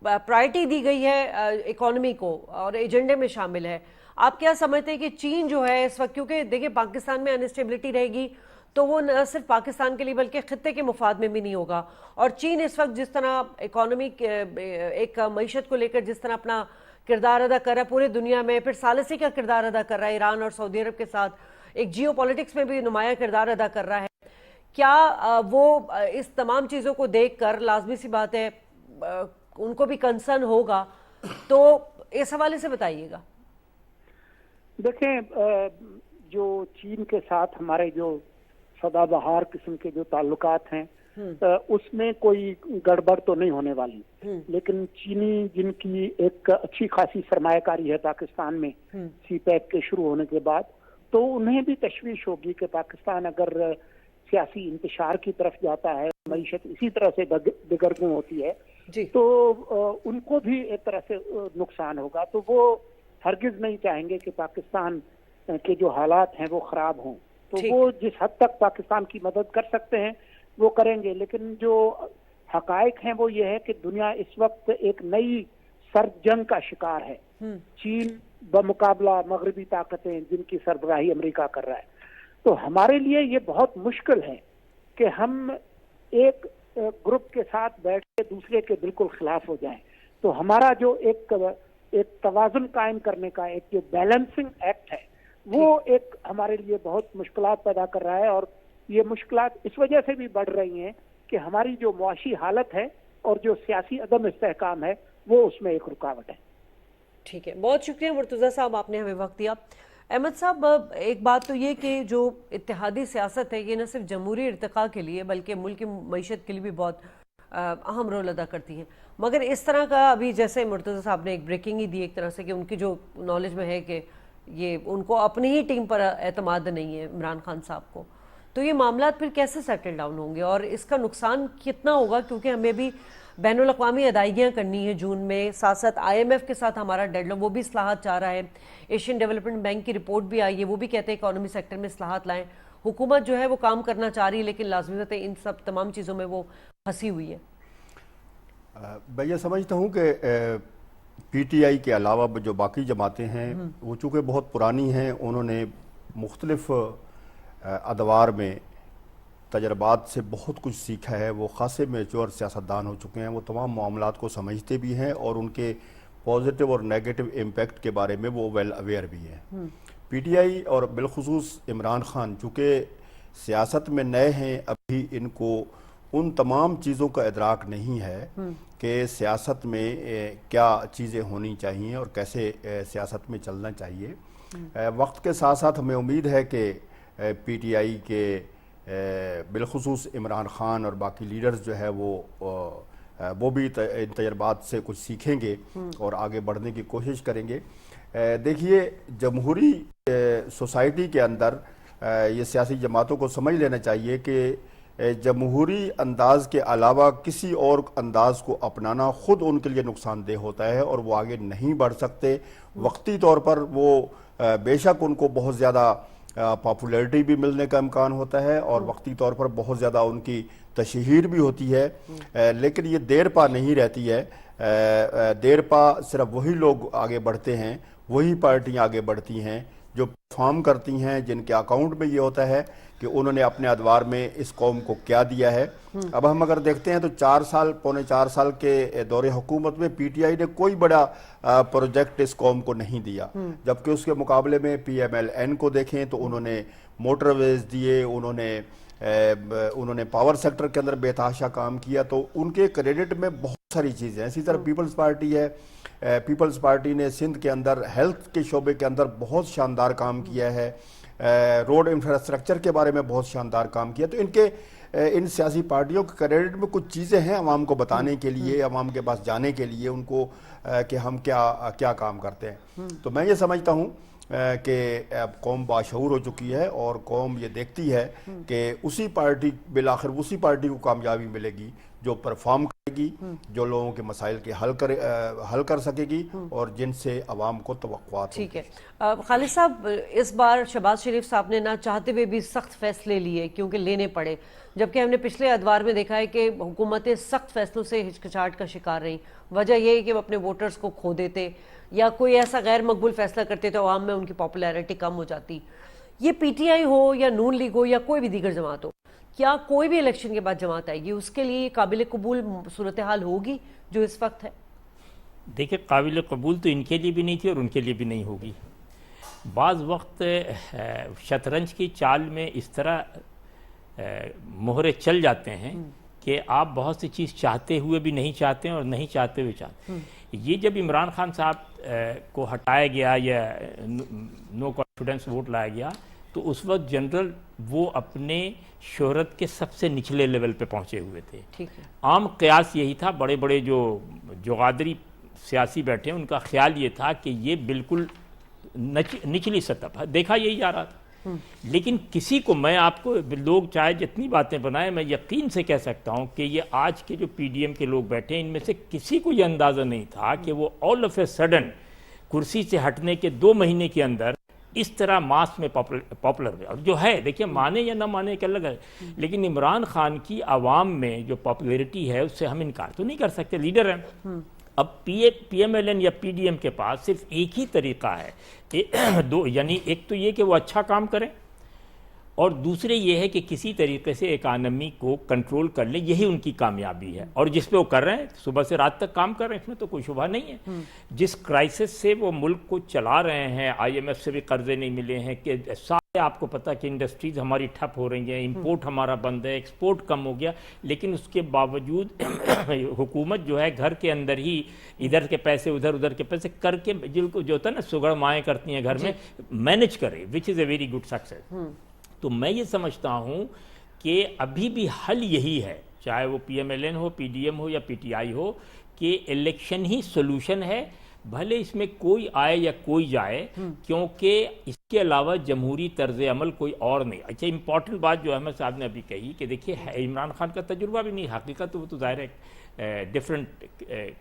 प्रायोरिटी दी गई है इकोनॉमी को और एजेंडे में शामिल है। आप क्या समझते हैं कि चीन जो है इस वक्त, क्योंकि देखिए पाकिस्तान में अनस्टेबिलिटी रहेगी तो वो न सिर्फ पाकिस्तान के लिए बल्कि खित्ते के मुफाद में भी नहीं होगा, और चीन इस वक्त जिस तरह इकोनॉमी एक मईशत को लेकर जिस तरह अपना किरदार अदा कर रहा है पूरी दुनिया में, फिर सालिसी का किरदार अदा कर रहा है ईरान और सऊदी अरब के साथ, एक जियो पॉलिटिक्स में भी नुमाया किरदार अदा कर रहा है, क्या वो इस तमाम चीज़ों को देख कर, लाजमी सी बात है उनको भी कंसर्न होगा, तो इस हवाले से बताइएगा। देखें, जो चीन के साथ हमारे जो सदाबहार किस्म के जो ताल्लुकात हैं उसमें कोई गड़बड़ तो नहीं होने वाली, लेकिन चीनी जिनकी एक अच्छी खासी सरमायाकारी है पाकिस्तान में सीपैक के शुरू होने के बाद, तो उन्हें भी तशवीश होगी कि पाकिस्तान अगर सियासी इंतशार की तरफ जाता है, मईशत इसी तरह से दिगरगुं होती है तो उनको भी एक तरह से नुकसान होगा। तो वो हरगिज नहीं चाहेंगे कि पाकिस्तान के जो हालात हैं वो खराब हों, तो वो जिस हद तक पाकिस्तान की मदद कर सकते हैं वो करेंगे। लेकिन जो हकायक हैं वो ये है कि दुनिया इस वक्त एक नई सर्द जंग का शिकार है। चीन बमुकाबला मगरबी ताकतें जिनकी सरबराही अमेरिका कर रहा है, तो हमारे लिए ये बहुत मुश्किल है कि हम एक ग्रुप के साथ बैठ के दूसरे के बिल्कुल खिलाफ हो जाएं। तो हमारा जो एक तवाजुन कायम करने का एक जो बैलेंसिंग एक्ट है वो एक हमारे लिए बहुत मुश्किलात पैदा कर रहा है, और ये मुश्किलात इस वजह से भी बढ़ रही हैं कि हमारी जो मुआशी हालत है और जो सियासी अदम इस्तेहकाम है वो उसमें एक रुकावट है। ठीक है, बहुत शुक्रिया मुर्तज़ा साहब, आपने हमें वक्त दिया। अहमद साहब, एक बात तो ये कि जो इत्तेहादी सियासत है ये न सिर्फ जमहूरी इर्तिका के लिए बल्कि मुल्क की मईशत के लिए भी बहुत अहम रोल अदा करती है, मगर इस तरह का अभी जैसे मुर्तज़ा साहब ने एक ब्रेकिंग ही दी एक तरह से कि उनकी जो नॉलेज में है कि ये उनको अपनी ही टीम पर एतमाद नहीं है इमरान खान साहब को, तो ये मामला फिर कैसे सेटल डाउन होंगे और इसका नुकसान कितना होगा, क्योंकि हमें भी बैनुल अक़वामी अदायगियाँ करनी है जून में, साथ साथ IMF के साथ हमारा डेडलॉक, वो भी इस्लाहात चाह रहा है। एशियन डेवलपमेंट बैंक की रिपोर्ट भी आई है, वो भी कहते हैं इकोनॉमी सेक्टर में इस्लाहात लाएं। हुकूमत जो है वो काम करना चाह रही है, लेकिन लाजमी है इन सब तमाम चीज़ों में वो फंसी हुई है। मैं ये समझता हूँ कि PTI के अलावा जो बाकी जमातें हैं वो चूँकि बहुत पुरानी हैं, उन्होंने मुख्तलिफ अदवार में तजर्बात से बहुत कुछ सीखा है, वो खासे मेच्योर सियासतदान हो चुके हैं, वो तमाम मामलात को समझते भी हैं और उनके पॉजिटिव और नेगेटिव इम्पेक्ट के बारे में वो वेल अवेयर भी हैं। PTI और बिलखुसूस इमरान खान चूँकि सियासत में नए हैं, अभी इनको उन तमाम चीज़ों का इदराक नहीं है कि सियासत में क्या चीज़ें होनी चाहिए और कैसे सियासत में चलना चाहिए। वक्त के साथ साथ हमें उम्मीद है कि PTI के बिलखुसूस इमरान खान और बाकी लीडर्स जो है वो भी इन तजर्बात से कुछ सीखेंगे और आगे बढ़ने की कोशिश करेंगे। देखिए, जमहूरी सोसाइटी के अंदर ये सियासी जमातों को समझ लेना चाहिए कि जमहूरी अंदाज के अलावा किसी और अंदाज को अपनाना खुद उनके लिए नुकसानदेह होता है और वो आगे नहीं बढ़ सकते। वक्ती तौर पर वो बेशक उनको बहुत ज़्यादा पॉपुलैरिटी भी मिलने का इम्कान होता है और वक्ती तौर पर बहुत ज़्यादा उनकी तशहीर भी होती है, लेकिन ये देर पा नहीं रहती है। देर पा सिर्फ वही लोग आगे बढ़ते हैं, वही पार्टियां आगे बढ़ती हैं जो परफॉर्म करती हैं, जिनके अकाउंट में ये होता है कि उन्होंने अपने अदवार में इस कौम को क्या दिया है। अब हम अगर देखते हैं तो 4 साल के दौरे हुकूमत में PTI ने कोई बड़ा प्रोजेक्ट इस कौम को नहीं दिया, जबकि उसके मुकाबले में PMLN को देखें तो उन्होंने मोटरवेज दिए, उन्होंने पावर सेक्टर के अंदर बेतहाशा काम किया, तो उनके क्रेडिट में बहुत सारी चीज़ें हैं। इसी तरह पीपल्स पार्टी है, पीपल्स पार्टी ने सिंध के अंदर हेल्थ के शोबे के अंदर बहुत शानदार काम किया है, रोड इंफ्रास्ट्रक्चर के बारे में बहुत शानदार काम किया। तो इनके इन सियासी पार्टियों के क्रेडिट में कुछ चीज़ें हैं अवाम को बताने के लिए, अवाम के पास जाने के लिए उनको कि हम क्या काम करते हैं। तो मैं ये समझता हूँ कि अब कौम बाशऊर हो चुकी है और कौम ये देखती है कि उसी पार्टी बिलाखिर उसी पार्टी को कामयाबी मिलेगी जो परफॉर्म करेगी, जो लोगों के मसाइल के हल कर सकेगी और जिनसे अवाम को तवक्कुआत ठीक है। खालिद साहब, इस बार शहबाज शरीफ साहब ने ना चाहते हुए भी सख्त फैसले लिए क्योंकि लेने पड़े, जबकि हमने पिछले अदवार में देखा है कि हुकूमतें सख्त फैसलों से हिचकिचाहट का शिकार रहीं। वजह यह है कि वो अपने वोटर्स को खो देते या कोई ऐसा गैर मकबूल फैसला करते तो अवाम में उनकी पॉपुलैरिटी कम हो जाती। ये पीटीआई हो या नून लीग हो या कोई भी दीगर जमात हो, क्या कोई भी इलेक्शन के बाद जमात आएगी उसके लिए काबिल कबूल सूरत हाल होगी जो इस वक्त है? देखिए, काबिल कबूल तो इनके लिए भी नहीं थी और उनके लिए भी नहीं होगी। बाज़ वक्त शतरंज की चाल में इस तरह मोहरे चल जाते हैं कि आप बहुत सी चीज़ चाहते हुए भी नहीं चाहते हैं और नहीं चाहते हुए चाहते हैं। ये जब इमरान खान साहब को हटाया गया या नो कॉन्फिडेंस वोट लाया गया तो उस वक्त जनरल वो अपने शोहरत के सबसे निचले लेवल पे पहुंचे हुए थे। ठीक है। आम कयास यही था, बड़े बड़े जो जोगादरी सियासी बैठे उनका ख्याल ये था कि ये बिल्कुल निचली सतह पर देखा यही जा रहा था। लेकिन किसी को, मैं आपको, लोग चाहे जितनी बातें बनाए, मैं यकीन से कह सकता हूं कि ये आज के जो पीडीएम के लोग बैठे हैं इनमें से किसी को ये अंदाज़ा नहीं था कि वो ऑल ऑफ ए सडन कुर्सी से हटने के 2 महीने के अंदर इस तरह मास में पॉपुलर हुए। और जो है, देखिए, माने या ना माने एक अलग है, लेकिन इमरान खान की आवाम में जो पॉपुलैरिटी है उससे हम इनकार तो नहीं कर सकते, लीडर हैं। अब पीएमएलएन या पीडीएम के पास सिर्फ एक ही तरीका है, दो, यानी एक तो ये कि वो अच्छा काम करें और दूसरे ये है कि किसी तरीके से इकानमी को कंट्रोल कर ले, यही उनकी कामयाबी है। और जिस पे वो कर रहे हैं, सुबह से रात तक काम कर रहे हैं, इसमें तो कोई शुबा नहीं है। जिस क्राइसिस से वो मुल्क को चला रहे हैं, आईएमएफ से भी कर्जे नहीं मिले हैं, कि सारे आपको पता कि इंडस्ट्रीज हमारी ठप हो रही हैं, इंपोर्ट हमारा बंद है, एक्सपोर्ट कम हो गया, लेकिन उसके बावजूद हुकूमत जो है घर के अंदर ही इधर के पैसे उधर के पैसे करके, जिनको जो होता है ना सुगड़ माएँ करती हैं घर में, मैनेज करे, which is a very good success. तो मैं ये समझता हूँ कि अभी भी हल यही है, चाहे वो पीएमएलएन हो, पीडीएम हो या पीटीआई हो, कि इलेक्शन ही सोल्यूशन है, भले इसमें कोई आए या कोई जाए, क्योंकि इसके अलावा जमहूरी तर्ज अमल कोई और नहीं। अच्छा, इंपॉर्टेंट बात जो अहमद साहब ने अभी कही कि देखिए इमरान खान का तजुर्बा भी नहीं, हकीकत तो वो तो ज़ाहिर है डिफरेंट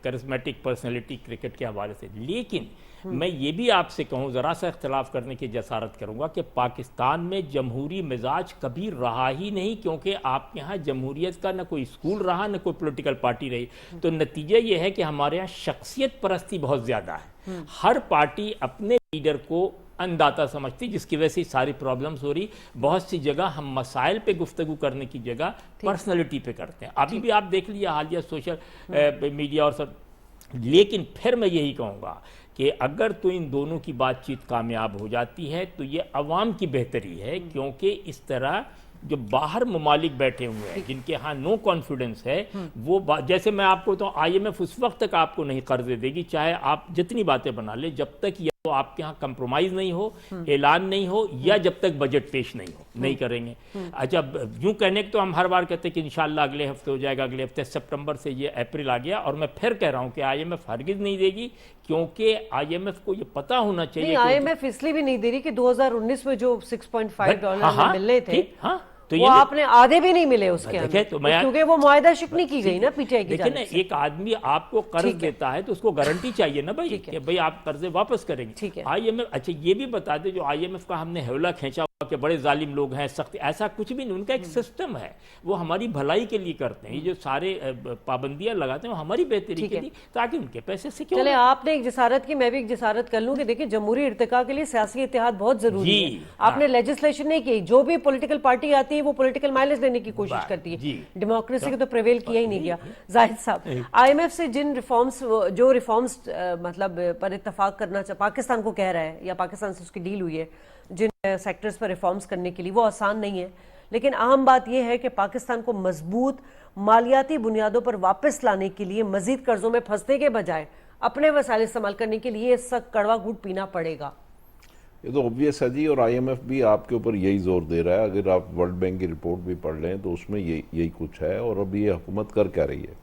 करिस्मेटिक पर्सनैलिटी क्रिकेट के हवाले से, लेकिन मैं ये भी आपसे कहूँ, ज़रा सा इख्तलाफ करने की जसारत करूँगा कि पाकिस्तान में जमहूरी मिजाज कभी रहा ही नहीं, क्योंकि आपके यहाँ जमहूरियत का न कोई स्कूल रहा न कोई पॉलिटिकल पार्टी रही। तो नतीजा ये है कि हमारे यहाँ शख्सियत परस्ती बहुत ज़्यादा है, हर पार्टी अपने लीडर को अनदाता समझती, जिसकी वजह से सारी प्रॉब्लम्स हो रही। बहुत सी जगह हम मसाइल पे गुफ्तगू करने की जगह पर्सनैलिटी पे करते हैं। अभी भी आप देख लीजिए हालिया सोशल मीडिया और सब। लेकिन फिर मैं यही कहूँगा कि अगर तो इन दोनों की बातचीत कामयाब हो जाती है तो ये अवाम की बेहतरी है, क्योंकि इस तरह जो बाहर ममालिक बैठे हुए हैं जिनके यहाँ नो कॉन्फिडेंस है, वो जैसे मैं आपको तो आईएमएफ उस वक्त तक आपको नहीं कर्जे देगी चाहे आप जितनी बातें बना ले, जब तक या तो आपके यहाँ कंप्रोमाइज नहीं हो, ऐलान नहीं हो, या जब तक बजट पेश नहीं हो, नहीं करेंगे। अच्छा, यूं कहने के तो हम हर बार कहते हैं कि इंशाल्लाह अगले हफ्ते हो जाएगा, अगले हफ्ते, सितंबर से ये अप्रैल आ गया, और मैं फिर कह रहा हूं कि आईएमएफ हरगिज नहीं देगी, क्योंकि आईएमएफ को ये पता होना चाहिए। आईएमएफ इसलिए भी नहीं दे रही कि 2019 में जो $6.5 मिलने थे, तो वो आपने आधे भी नहीं मिले उसके अंदर, तो क्योंकि वो मुआहदा शिकनी की गई ना पीटीआई की देखिए ना, एक आदमी आपको कर्ज देता है तो उसको गारंटी चाहिए ना भाई कि भाई आप कर्जे वापस करेंगे। आईएमएफ, अच्छा ये भी बता दे, जो आईएमएफ का हमने हौला खींचा कि बड़े जालिम लोग हैं, सख्त, ऐसा कुछ भी नहीं, उनका एक सिस्टम है, वो हमारी भलाई के लिए करते हैं। ये जो सारे पाबंदियां लगाते हैं वो हमारी बेहतरी के लिए, ताकि उनके पैसे से क्यों। चले, आपने एक जसारत की, मैं भी एक जसारत कर लूं कि देखिए जमहूरी इर्तिका के लिए सियासी इत्तेहाद बहुत जरूरी है। आपने लेजिस्लेशन नहीं की, जो भी पॉलिटिकल पार्टी आती है वो पॉलिटिकल माइलेज देने की कोशिश करती है, डेमोक्रेसी को तो प्रिवेल किया ही नहीं गया। जाहिद साहब, आईएमएफ से जिन रिफॉर्म्स, जो रिफॉर्म्स मतलब पर इत्तेफाक करना पाकिस्तान को कह रहा है या पाकिस्तान से उसकी डील हुई है, जिन सेक्टर्स पर रिफॉर्म्स करने के लिए, वो आसान नहीं है। लेकिन अहम बात यह है कि पाकिस्तान को मजबूत मालियाती बुनियादों पर वापस लाने के लिए मजीद कर्जों में फंसने के बजाय अपने वसाइल इस्तेमाल करने के लिए सख्त कड़वा घूंट पीना पड़ेगा। یہ تو obvious ہے جی، اور IMF بھی آپ کے اوپر یہی زور دے رہا ہے. اگر آپ ورلڈ بینک کی رپورٹ بھی پڑھ لیں تو اس میں یہی کچھ ہے. اور اب یہ حکومت کر کیا رہی ہے؟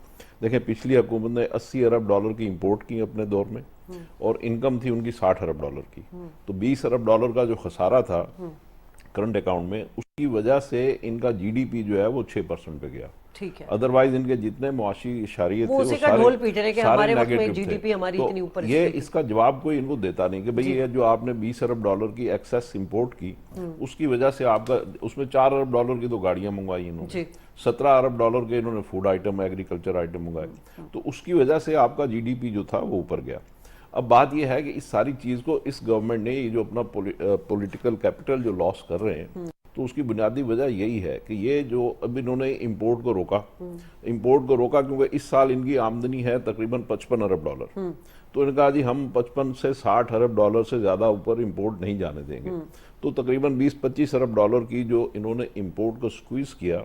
دیکھیں پچھلی حکومت نے $80 ارب کی امپورٹ کی اپنے دور میں، اور انکم تھی ان کی $60 ارب کی. تو $20 ارب کا جو خسارہ تھا کرنٹ اکاؤنٹ میں، اس کی وجہ سے ان کا GDP جو ہے وہ 6% پہ گیا. ٹھیک ہے. ادروائز ان کے جتنے معاشی اشاریے تھے وہ اسی کا ڈھول پیٹ رہے کہ سارے ہمارے وقت میں نیگیٹو جی ڈی تھے. پی ہماری تو اتنی اوپر یہ اس کا جواب کوئی ان کو دیتا نہیں کہ بھئی یہ جو آپ نے $20 ارب کی ایکسیس امپورٹ کی، اس کی وجہ سے آپ کا اس میں $4 ارب کی تو گاڑیاں منگوائی انہوں نے، $17 ارب کے انہوں نے فوڈ آئٹم ایگریکلچر آئٹم منگائے. تو اس کی وجہ سے آپ کا GDP جو تھا وہ اوپر گیا. اب بات یہ ہے کہ اس ساری چیز کو اس گورنمنٹ نے یہ جو اپنا پولیٹیکل کیپٹل جو لاس کر رہے ہیں، تو اس کی بنیادی وجہ یہی ہے کہ یہ جو اب انہوں نے امپورٹ کو روکا کیونکہ اس سال ان کی آمدنی ہے تقریباً $55 ارب. تو انہوں نے کہا جی ہم 55 سے 60 ارب ڈالر سے زیادہ اوپر امپورٹ نہیں جانے دیں گے. تو تقریباً 20-25 ارب ڈالر کی جو انہوں نے امپورٹ کو سکویز کیا،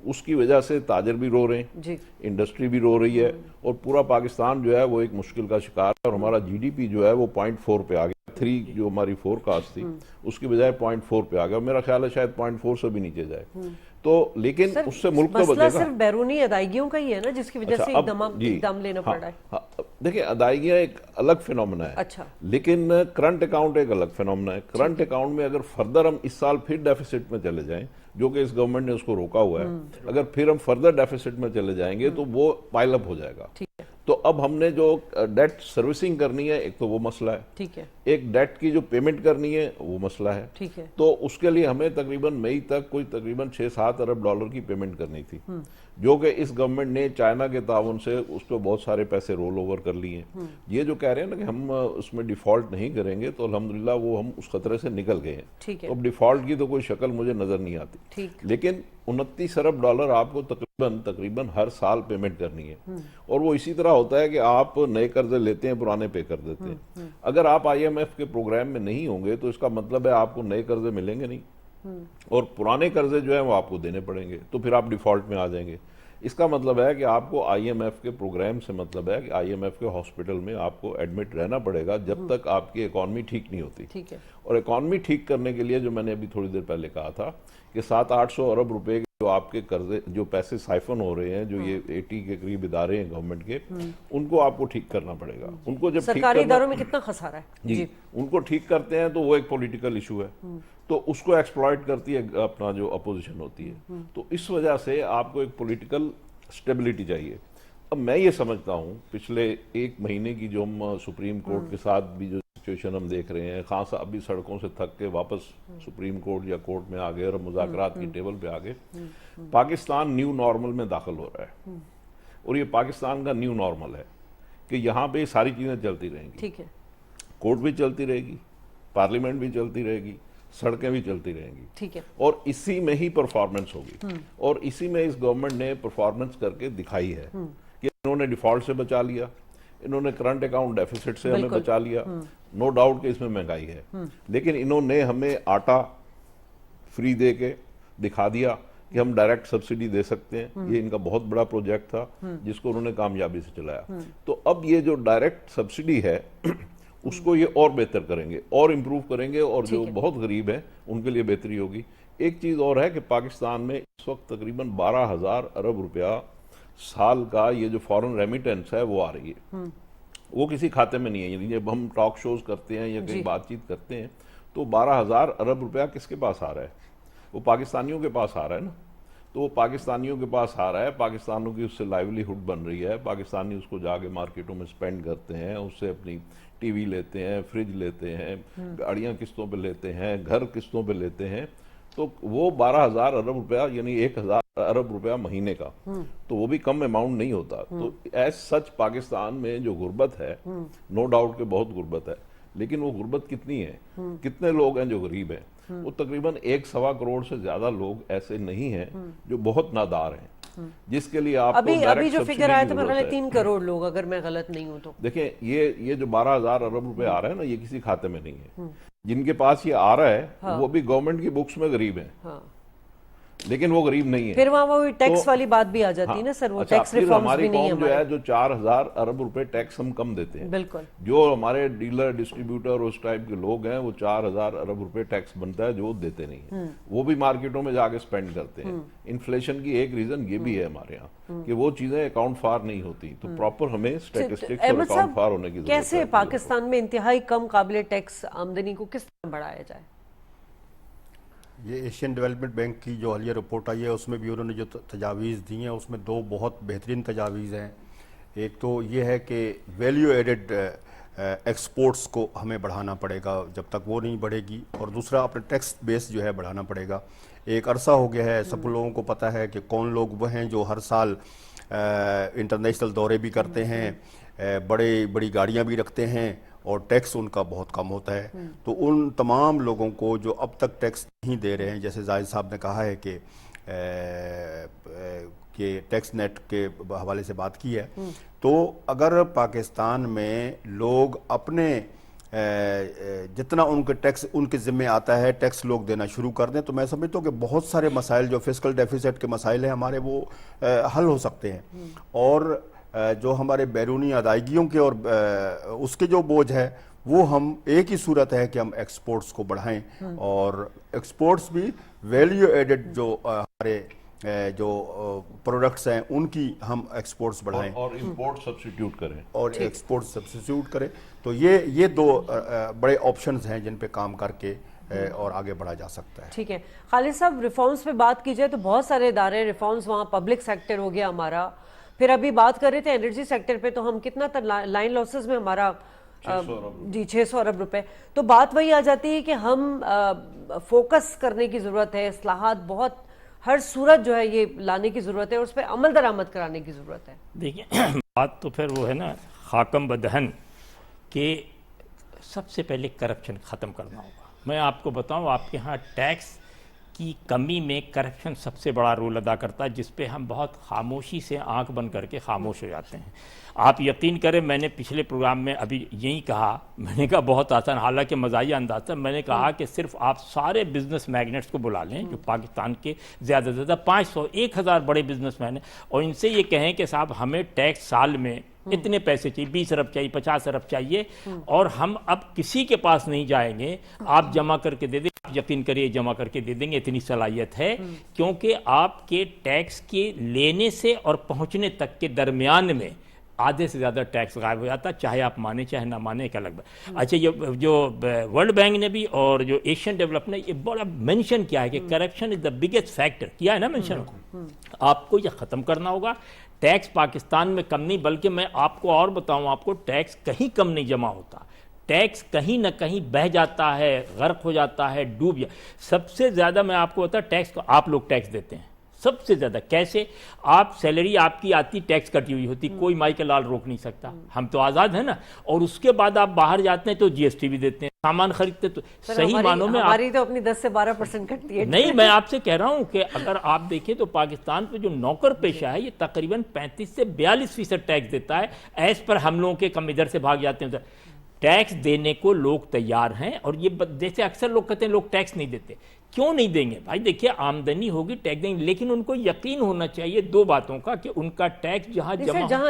اس کی وجہ سے تاجر بھی رو رہے ہیں، انڈسٹری بھی رو رہی ہے، اور پورا پاکستان جو ہے وہ ایک مشکل کا شکار ہے. اور ہمارا GDP جو ہے وہ 0.4 پہ آ گیا. 3 جو ہماری فور کاسٹ تھی اس کی بجائے 0.4 پہ آ گیا. میرا خیال ہے شاید 0.4 سے بھی نیچے جائے. تو لیکن اس سے ملک تو بچے مسئلہ گا. صرف بیرونی ادائیگیوں کا ہی ہے نا جس کی وجہ سے اقدام لینا پڑ رہا ہے. دیکھیں ادائیگیاں ایک الگ فینومنا ہے، اچھا، لیکن کرنٹ اکاؤنٹ ایک الگ فینومنا ہے. کرنٹ اکاؤنٹ میں اگر فردر ہم اس سال پھر ڈیفیسٹ میں چلے جائیں، جو کہ اس گورنمنٹ نے اس کو روکا ہوا ہے، اگر پھر ہم فردر ڈیفیسٹ میں چلے جائیں گے تو وہ پائل اپ ہو جائے گا. تو اب ہم نے جو ڈیٹ سروسنگ کرنی ہے، ایک تو وہ مسئلہ ہے، ٹھیک ہے، ایک ڈیٹ کی جو پیمنٹ کرنی ہے وہ مسئلہ ہے. ٹھیک ہے. تو اس کے لیے ہمیں تقریباً مئی تک کوئی تقریباً $6-7 ارب کی پیمنٹ کرنی تھی، جو کہ اس گورنمنٹ نے چائنا کے تعاون سے اس کو بہت سارے پیسے رول اوور کر لیے ہیں. یہ جو کہہ رہے ہیں نا کہ ہم اس میں ڈیفالٹ نہیں کریں گے، تو الحمدللہ وہ ہم اس خطرے سے نکل گئے ہیں. ٹھیک ہے. تو اب ڈیفالٹ کی تو کوئی شکل مجھے نظر نہیں آتی، لیکن $29 ارب آپ کو تقریباً ہر سال پیمنٹ کرنی ہے. اور وہ اسی طرح ہوتا ہے کہ آپ نئے قرضے لیتے ہیں، پرانے پے کر دیتے ہیں. اگر آپ IMF کے پروگرام میں نہیں ہوں گے تو اس کا مطلب ہے آپ کو نئے قرضے ملیں گے نہیں، اور پرانے قرضے جو ہیں وہ آپ کو دینے پڑیں گے. تو پھر آپ ڈیفالٹ میں آ جائیں گے. اس کا مطلب ہے کہ آپ کو IMF کے پروگرام سے مطلب ہے کہ IMF کے ہاسپٹل میں آپ کو ایڈمٹ رہنا پڑے گا جب تک آپ کی اکانومی ٹھیک نہیں ہوتی. اور اکانومی ٹھیک کرنے کے لیے جو میں نے ابھی تھوڑی دیر پہلے کہا تھا کہ 700-800 ارب روپے جو آپ کے قرضے جو پیسے سائفن ہو رہے ہیں، جو یہ 80 کے قریب ادارے ہیں گورنمنٹ کے، ان کو آپ کو ٹھیک کرنا پڑے گا. ان کو جب سرکاری اداروں میں کتنا خسارہ ہے جی ان کو ٹھیک کرتے ہیں تو وہ ایک پولیٹیکل ایشو ہے، تو اس کو ایکسپلائٹ کرتی ہے اپنا جو اپوزیشن ہوتی ہے. تو اس وجہ سے آپ کو ایک پولیٹیکل سٹیبلٹی چاہیے. اب میں یہ سمجھتا ہوں پچھلے 1 مہینے کی جو ہم سپریم کورٹ کے ساتھ بھی جو سچویشن ہم دیکھ رہے ہیں، خان صاحب بھی سڑکوں سے تھک کے واپس سپریم کورٹ یا کورٹ میں آ گئے اور مذاکرات کی ٹیبل پہ آ گئے. پاکستان نیو نارمل میں داخل ہو رہا ہے، اور یہ پاکستان کا نیو نارمل ہے کہ یہاں پہ ساری چیزیں چلتی رہیں گی. ٹھیک ہے. کورٹ بھی چلتی رہے گی، پارلیمنٹ بھی چلتی رہے گی، سڑکیں بھی چلتی رہیں گی. ٹھیک ہے. اور اسی میں ہی پرفارمنس ہوگی، اور اسی میں اس گورنمنٹ نے پرفارمنس کر کے دکھائی ہے کہ انہوں نے ڈیفالٹ سے بچا لیا، انہوں نے کرنٹ اکاؤنٹ ڈیفیسٹ سے ہمیں بچا لیا. نو ڈاؤٹ کہ اس میں مہنگائی ہے، لیکن انہوں نے ہمیں آٹا فری دے کے دکھا دیا کہ ہم ڈائریکٹ سبسڈی دے سکتے ہیں. یہ ان کا بہت بڑا پروجیکٹ تھا جس کو انہوں نے کامیابی سے چلایا. تو اب یہ جو ڈائریکٹ سبسڈی ہے اس کو یہ اور بہتر کریں گے اور امپروو کریں گے، اور جو بہت غریب ہیں ان کے لیے بہتری ہوگی. ایک چیز اور ہے کہ پاکستان میں اس وقت تقریباً 12,000 ارب روپیہ سال کا یہ جو فورن ریمیٹنس ہے وہ آ رہی ہے. وہ کسی کھاتے میں نہیں ہے. یعنی جب ہم ٹاک شوز کرتے ہیں یا کہیں بات چیت کرتے ہیں تو 12,000 ارب روپیہ کس کے پاس آ رہا ہے؟ وہ پاکستانیوں کے پاس آ رہا ہے نا. تو وہ پاکستانیوں کے پاس آ رہا ہے، پاکستانوں کی اس سے لائیولی ہوڈ بن رہی ہے. پاکستانی اس کو جا کے مارکیٹوں میں سپینڈ کرتے ہیں، اس سے اپنی ٹی وی لیتے ہیں، فریج لیتے ہیں، گاڑیاں قسطوں پہ لیتے ہیں، گھر قسطوں پہ لیتے ہیں. تو وہ 12,000 ارب روپیہ یعنی 1,000 ارب روپیہ مہینے کا، تو وہ بھی کم اماؤنٹ نہیں ہوتا. تو ایز سچ پاکستان میں جو غربت ہے، نو ڈاؤٹ کہ بہت غربت ہے، لیکن وہ غربت کتنی ہے؟ کتنے لوگ ہیں جو غریب ہیں؟ وہ تقریباً 1.25 کروڑ سے زیادہ لوگ ایسے نہیں ہیں جو بہت نادار ہیں، جس کے لیے آپ کو ابھی جو فگر آیا تھا میرے خیال 3 کروڑ لوگ، اگر میں غلط نہیں ہوں تو. دیکھیں یہ جو 12,000 ارب روپے آ رہا ہے نا، یہ کسی کھاتے میں نہیں ہے. جن کے پاس یہ آ رہا ہے وہ بھی گورنمنٹ کی بکس میں غریب ہیں. लेकिन वो गरीब नहीं है। फिर वहाँ वो टैक्स तो- वाली बात भी आ जाती है ना सर, वो अच्छा, टैक्स फिर रिफॉर्म्स हमारी भी नहीं है कौम जो है हमारे। जो 4,000 अरब रुपए टैक्स हम कम देते हैं, बिल्कुल जो हमारे डीलर डिस्ट्रीब्यूटर उस टाइप के लोग हैं वो 4,000 अरब रुपए टैक्स बनता है जो वो देते नहीं है, वो भी मार्केटों में जाके स्पेंड करते हैं। इन्फ्लेशन की एक रीजन ये भी है हमारे यहाँ कि वो चीजें अकाउंट फार नहीं होती, तो प्रॉपर हमें स्टैटिस्टिक्स और अहमद अकाउंट फार साहब, होने की जरूरत कैसे है। पाकिस्तान में इंतहाई कम काबिल टैक्स आमदनी को किस तरह बढ़ाया जाए? ये एशियन डेवलपमेंट बैंक की जो हालिया रिपोर्ट आई है उसमें भी उन्होंने जो तजावीज़ दी हैं उसमें दो बहुत बेहतरीन तजावीज़ हैं। एक तो ये है कि वैल्यू एडेड एक्सपोर्ट्स को हमें बढ़ाना पड़ेगा, जब तक वो नहीं बढ़ेगी, और दूसरा अपने टैक्स बेस जो है बढ़ाना पड़ेगा। एक अरसा हो गया है, सब लोगों को पता है कि कौन लोग वो हैं जो हर साल इंटरनेशनल दौरे भी करते हैं, बड़ी गाड़ियाँ भी रखते हैं और टैक्स उनका बहुत कम होता है। तो उन तमाम लोगों को जो अब तक टैक्स नहीं दे रहे हैं, जैसे जाहिद साहब ने कहा है कि टैक्स नेट के हवाले से बात की है, तो अगर पाकिस्तान में लोग अपने जितना उनके टैक्स उनके ज़िम्मे आता है टैक्स लोग देना शुरू कर दें, तो मैं समझता हूँ कि बहुत सारे मसाइल जो फिस्कल डेफिसिट के मसाइल हैं हमारे, वो हल हो सकते हैं। और जो हमारे बैरूनी अदायगियों के और उसके जो बोझ है वो हम एक ही सूरत है कि हम एक्सपोर्ट्स को बढ़ाएं, और एक्सपोर्ट्स भी वैल्यू एडेड जो हमारे जो प्रोडक्ट्स हैं उनकी हम एक्सपोर्ट्स बढ़ाएं और इंपोर्ट सब्स्टिट्यूट करें और एक्सपोर्ट सब्स्टिट्यूट करें। तो ये दो बड़े ऑप्शंस हैं जिन पे काम करके और आगे बढ़ा जा सकता है। ठीक है खालिद साहब, रिफॉर्म्स पे बात की जाए तो बहुत सारे इदारे रिफॉर्म्स, वहाँ पब्लिक सेक्टर हो गया हमारा, फिर अभी बात कर रहे थे एनर्जी सेक्टर पे, तो हम कितना लाइन लॉसेस में हमारा 600 अरब रुपए। तो बात वही आ जाती है कि हम फोकस करने की जरूरत है, इस्लाहात बहुत हर सूरत जो है ये लाने की जरूरत है और उस पर अमल दरामद कराने की जरूरत है। देखिए बात तो फिर वो है ना खाकम बदहन कि सबसे पहले करप्शन ख़त्म करना होगा। मैं आपको बताऊं, आपके यहाँ टैक्स की कमी में करप्शन सबसे बड़ा रोल अदा करता है, जिस पे हम बहुत खामोशी से आंख बंद करके खामोश हो जाते हैं। आप यकीन करें, मैंने पिछले प्रोग्राम में अभी यही कहा, मैंने कहा बहुत आसान, हालांकि मज़ाहिया अंदाज था, मैंने कहा कि सिर्फ आप सारे बिजनेस मैग्नेट्स को बुला लें जो पाकिस्तान के ज़्यादा से ज़्यादा 500-1000 बड़े बिजनेसमैन हैं, और इनसे ये कहें कि साहब हमें टैक्स साल में इतने पैसे चाहिए, 20 अरब चाहिए, 50 अरब चाहिए, और हम अब किसी के पास नहीं जाएंगे, आप जमा करके दे दें, आप यकीन करिए जमा करके दे देंगे, इतनी सलाहियत है। क्योंकि आपके टैक्स के लेने से और पहुंचने तक के दरमियान में आधे से ज़्यादा टैक्स गायब हो जाता, चाहे आप माने चाहे ना माने, एक अलग बात। अच्छा, ये जो वर्ल्ड बैंक ने भी और जो एशियन डेवलपमेंट ने ये बड़ा मेंशन किया है कि corruption is the biggest factor, किया है ना मेंशन, आपको ये ख़त्म करना होगा। टैक्स पाकिस्तान में कम नहीं, बल्कि मैं आपको और बताऊं, आपको टैक्स कहीं कम नहीं जमा होता, टैक्स कहीं ना कहीं बह जाता है, गर्क हो जाता है, डूब जा। सबसे ज़्यादा मैं आपको बता, टैक्स को आप लोग टैक्स देते हैं सबसे ज़्यादा। कैसे? आप सैलरी आपकी आती, टैक्स कटी हुई होती, कोई माइकल लाल रोक नहीं सकता, हम तो आज़ाद है ना। और उसके बाद आप बाहर जाते हैं तो जीएसटी भी देते हैं, सामान खरीदते तो सही मानों में हमारी तो अपनी 10 से 12% कटती है। नहीं, मैं आपसे कह रहा हूं कि अगर आप देखें तो पाकिस्तान पे जो नौकर पेशा है ये तकरीबन 35 से 42% टैक्स देता है। ऐस पर हम लोगों के कम इधर से भाग जाते हैं। टैक्स देने को लोग तैयार हैं, और ये जैसे अक्सर लोग कहते हैं लोग टैक्स नहीं देते, क्यों नहीं देंगे भाई? देखिए आमदनी होगी, टैक्स देंगे, लेकिन उनको यकीन होना चाहिए दो बातों का कि उनका टैक्स जहाँ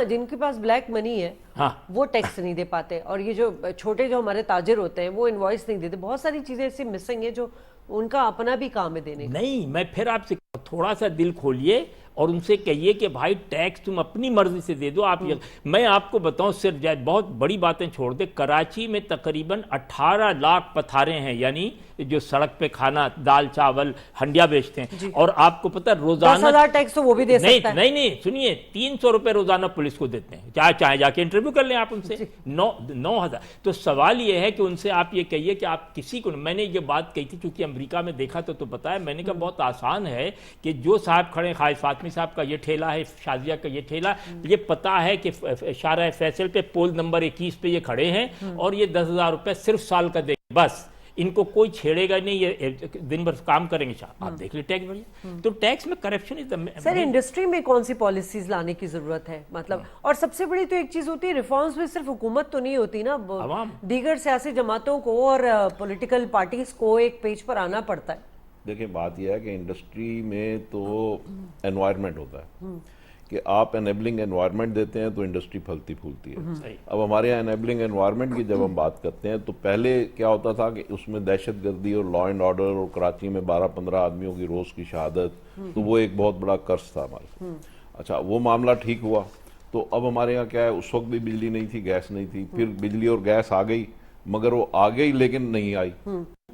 जिनके पास ब्लैक मनी है, हाँ, वो टैक्स नहीं दे पाते, और ये जो छोटे जो हमारे ताजिर होते हैं वो इनवॉइस नहीं देते। बहुत सारी चीजें ऐसी मिसिंग है जो उनका अपना भी काम है देने का। नहीं, मैं फिर आपसे थोड़ा सा दिल खोलिए और उनसे कहिए कि भाई टैक्स तुम अपनी मर्जी से दे दो। आप मैं आपको बताऊं, सिर्फ बहुत बड़ी बातें छोड़ दे, कराची में तकरीबन 18 लाख पथारे हैं, यानी जो सड़क पे खाना दाल चावल हंडिया बेचते हैं, और आपको पता रोजाना 10,000 टैक्स तो वो भी दे सकता है। नहीं सुनिए, 300 रुपए रोजाना पुलिस को देते हैं, चाहे जाके इंटरव्यू कर लें आप उनसे। 9,000। तो सवाल ये है कि उनसे आप ये कहिए कि आप किसी को, मैंने ये बात कही थी चूंकि अमेरिका में देखा तो बताया, मैंने कहा बहुत आसान है कि जो साहब खड़े, खालिद फातमी साहब का ये ठेला है, शाजिया का ये ठेला, ये पता है कि शाहराह फैसल पे पोल नंबर 21 पे ये खड़े हैं, और ये 10,000 रुपए सिर्फ साल का देंगे, बस इनको कोई छेड़ेगा नहीं, ये दिन भर काम करेंगे। आप देख लीजिए टैक्स बढ़िया। तो टैक्स में करप्शन इज सर, इंडस्ट्री में कौन सी पॉलिसीज लाने की जरूरत है, मतलब? और सबसे बड़ी तो एक चीज होती है, रिफॉर्म्स में सिर्फ हुकूमत तो नहीं होती ना, दीगर सियासी जमातों को और पॉलिटिकल पार्टीज को एक पेज पर आना पड़ता है। دیکھیں بات یہ ہے کہ انڈسٹری میں تو انوائرمنٹ ہوتا ہے کہ آپ انیبلنگ انوائرمنٹ دیتے ہیں تو انڈسٹری پھلتی پھولتی ہے. اب ہمارے یہاں انیبلنگ انوائرمنٹ کی جب ہم بات کرتے ہیں تو پہلے کیا ہوتا تھا کہ اس میں دہشت گردی اور لا اینڈ آرڈر اور کراچی میں 12-15 آدمیوں کی روز کی شہادت, تو وہ ایک بہت بڑا قرض تھا ہمارے. اچھا وہ معاملہ ٹھیک ہوا تو اب ہمارے یہاں کیا ہے, اس وقت بھی بجلی نہیں تھی, گیس نہیں تھی, پھر بجلی اور گیس آ گئی, مگر وہ آ گئی لیکن نہیں آئی.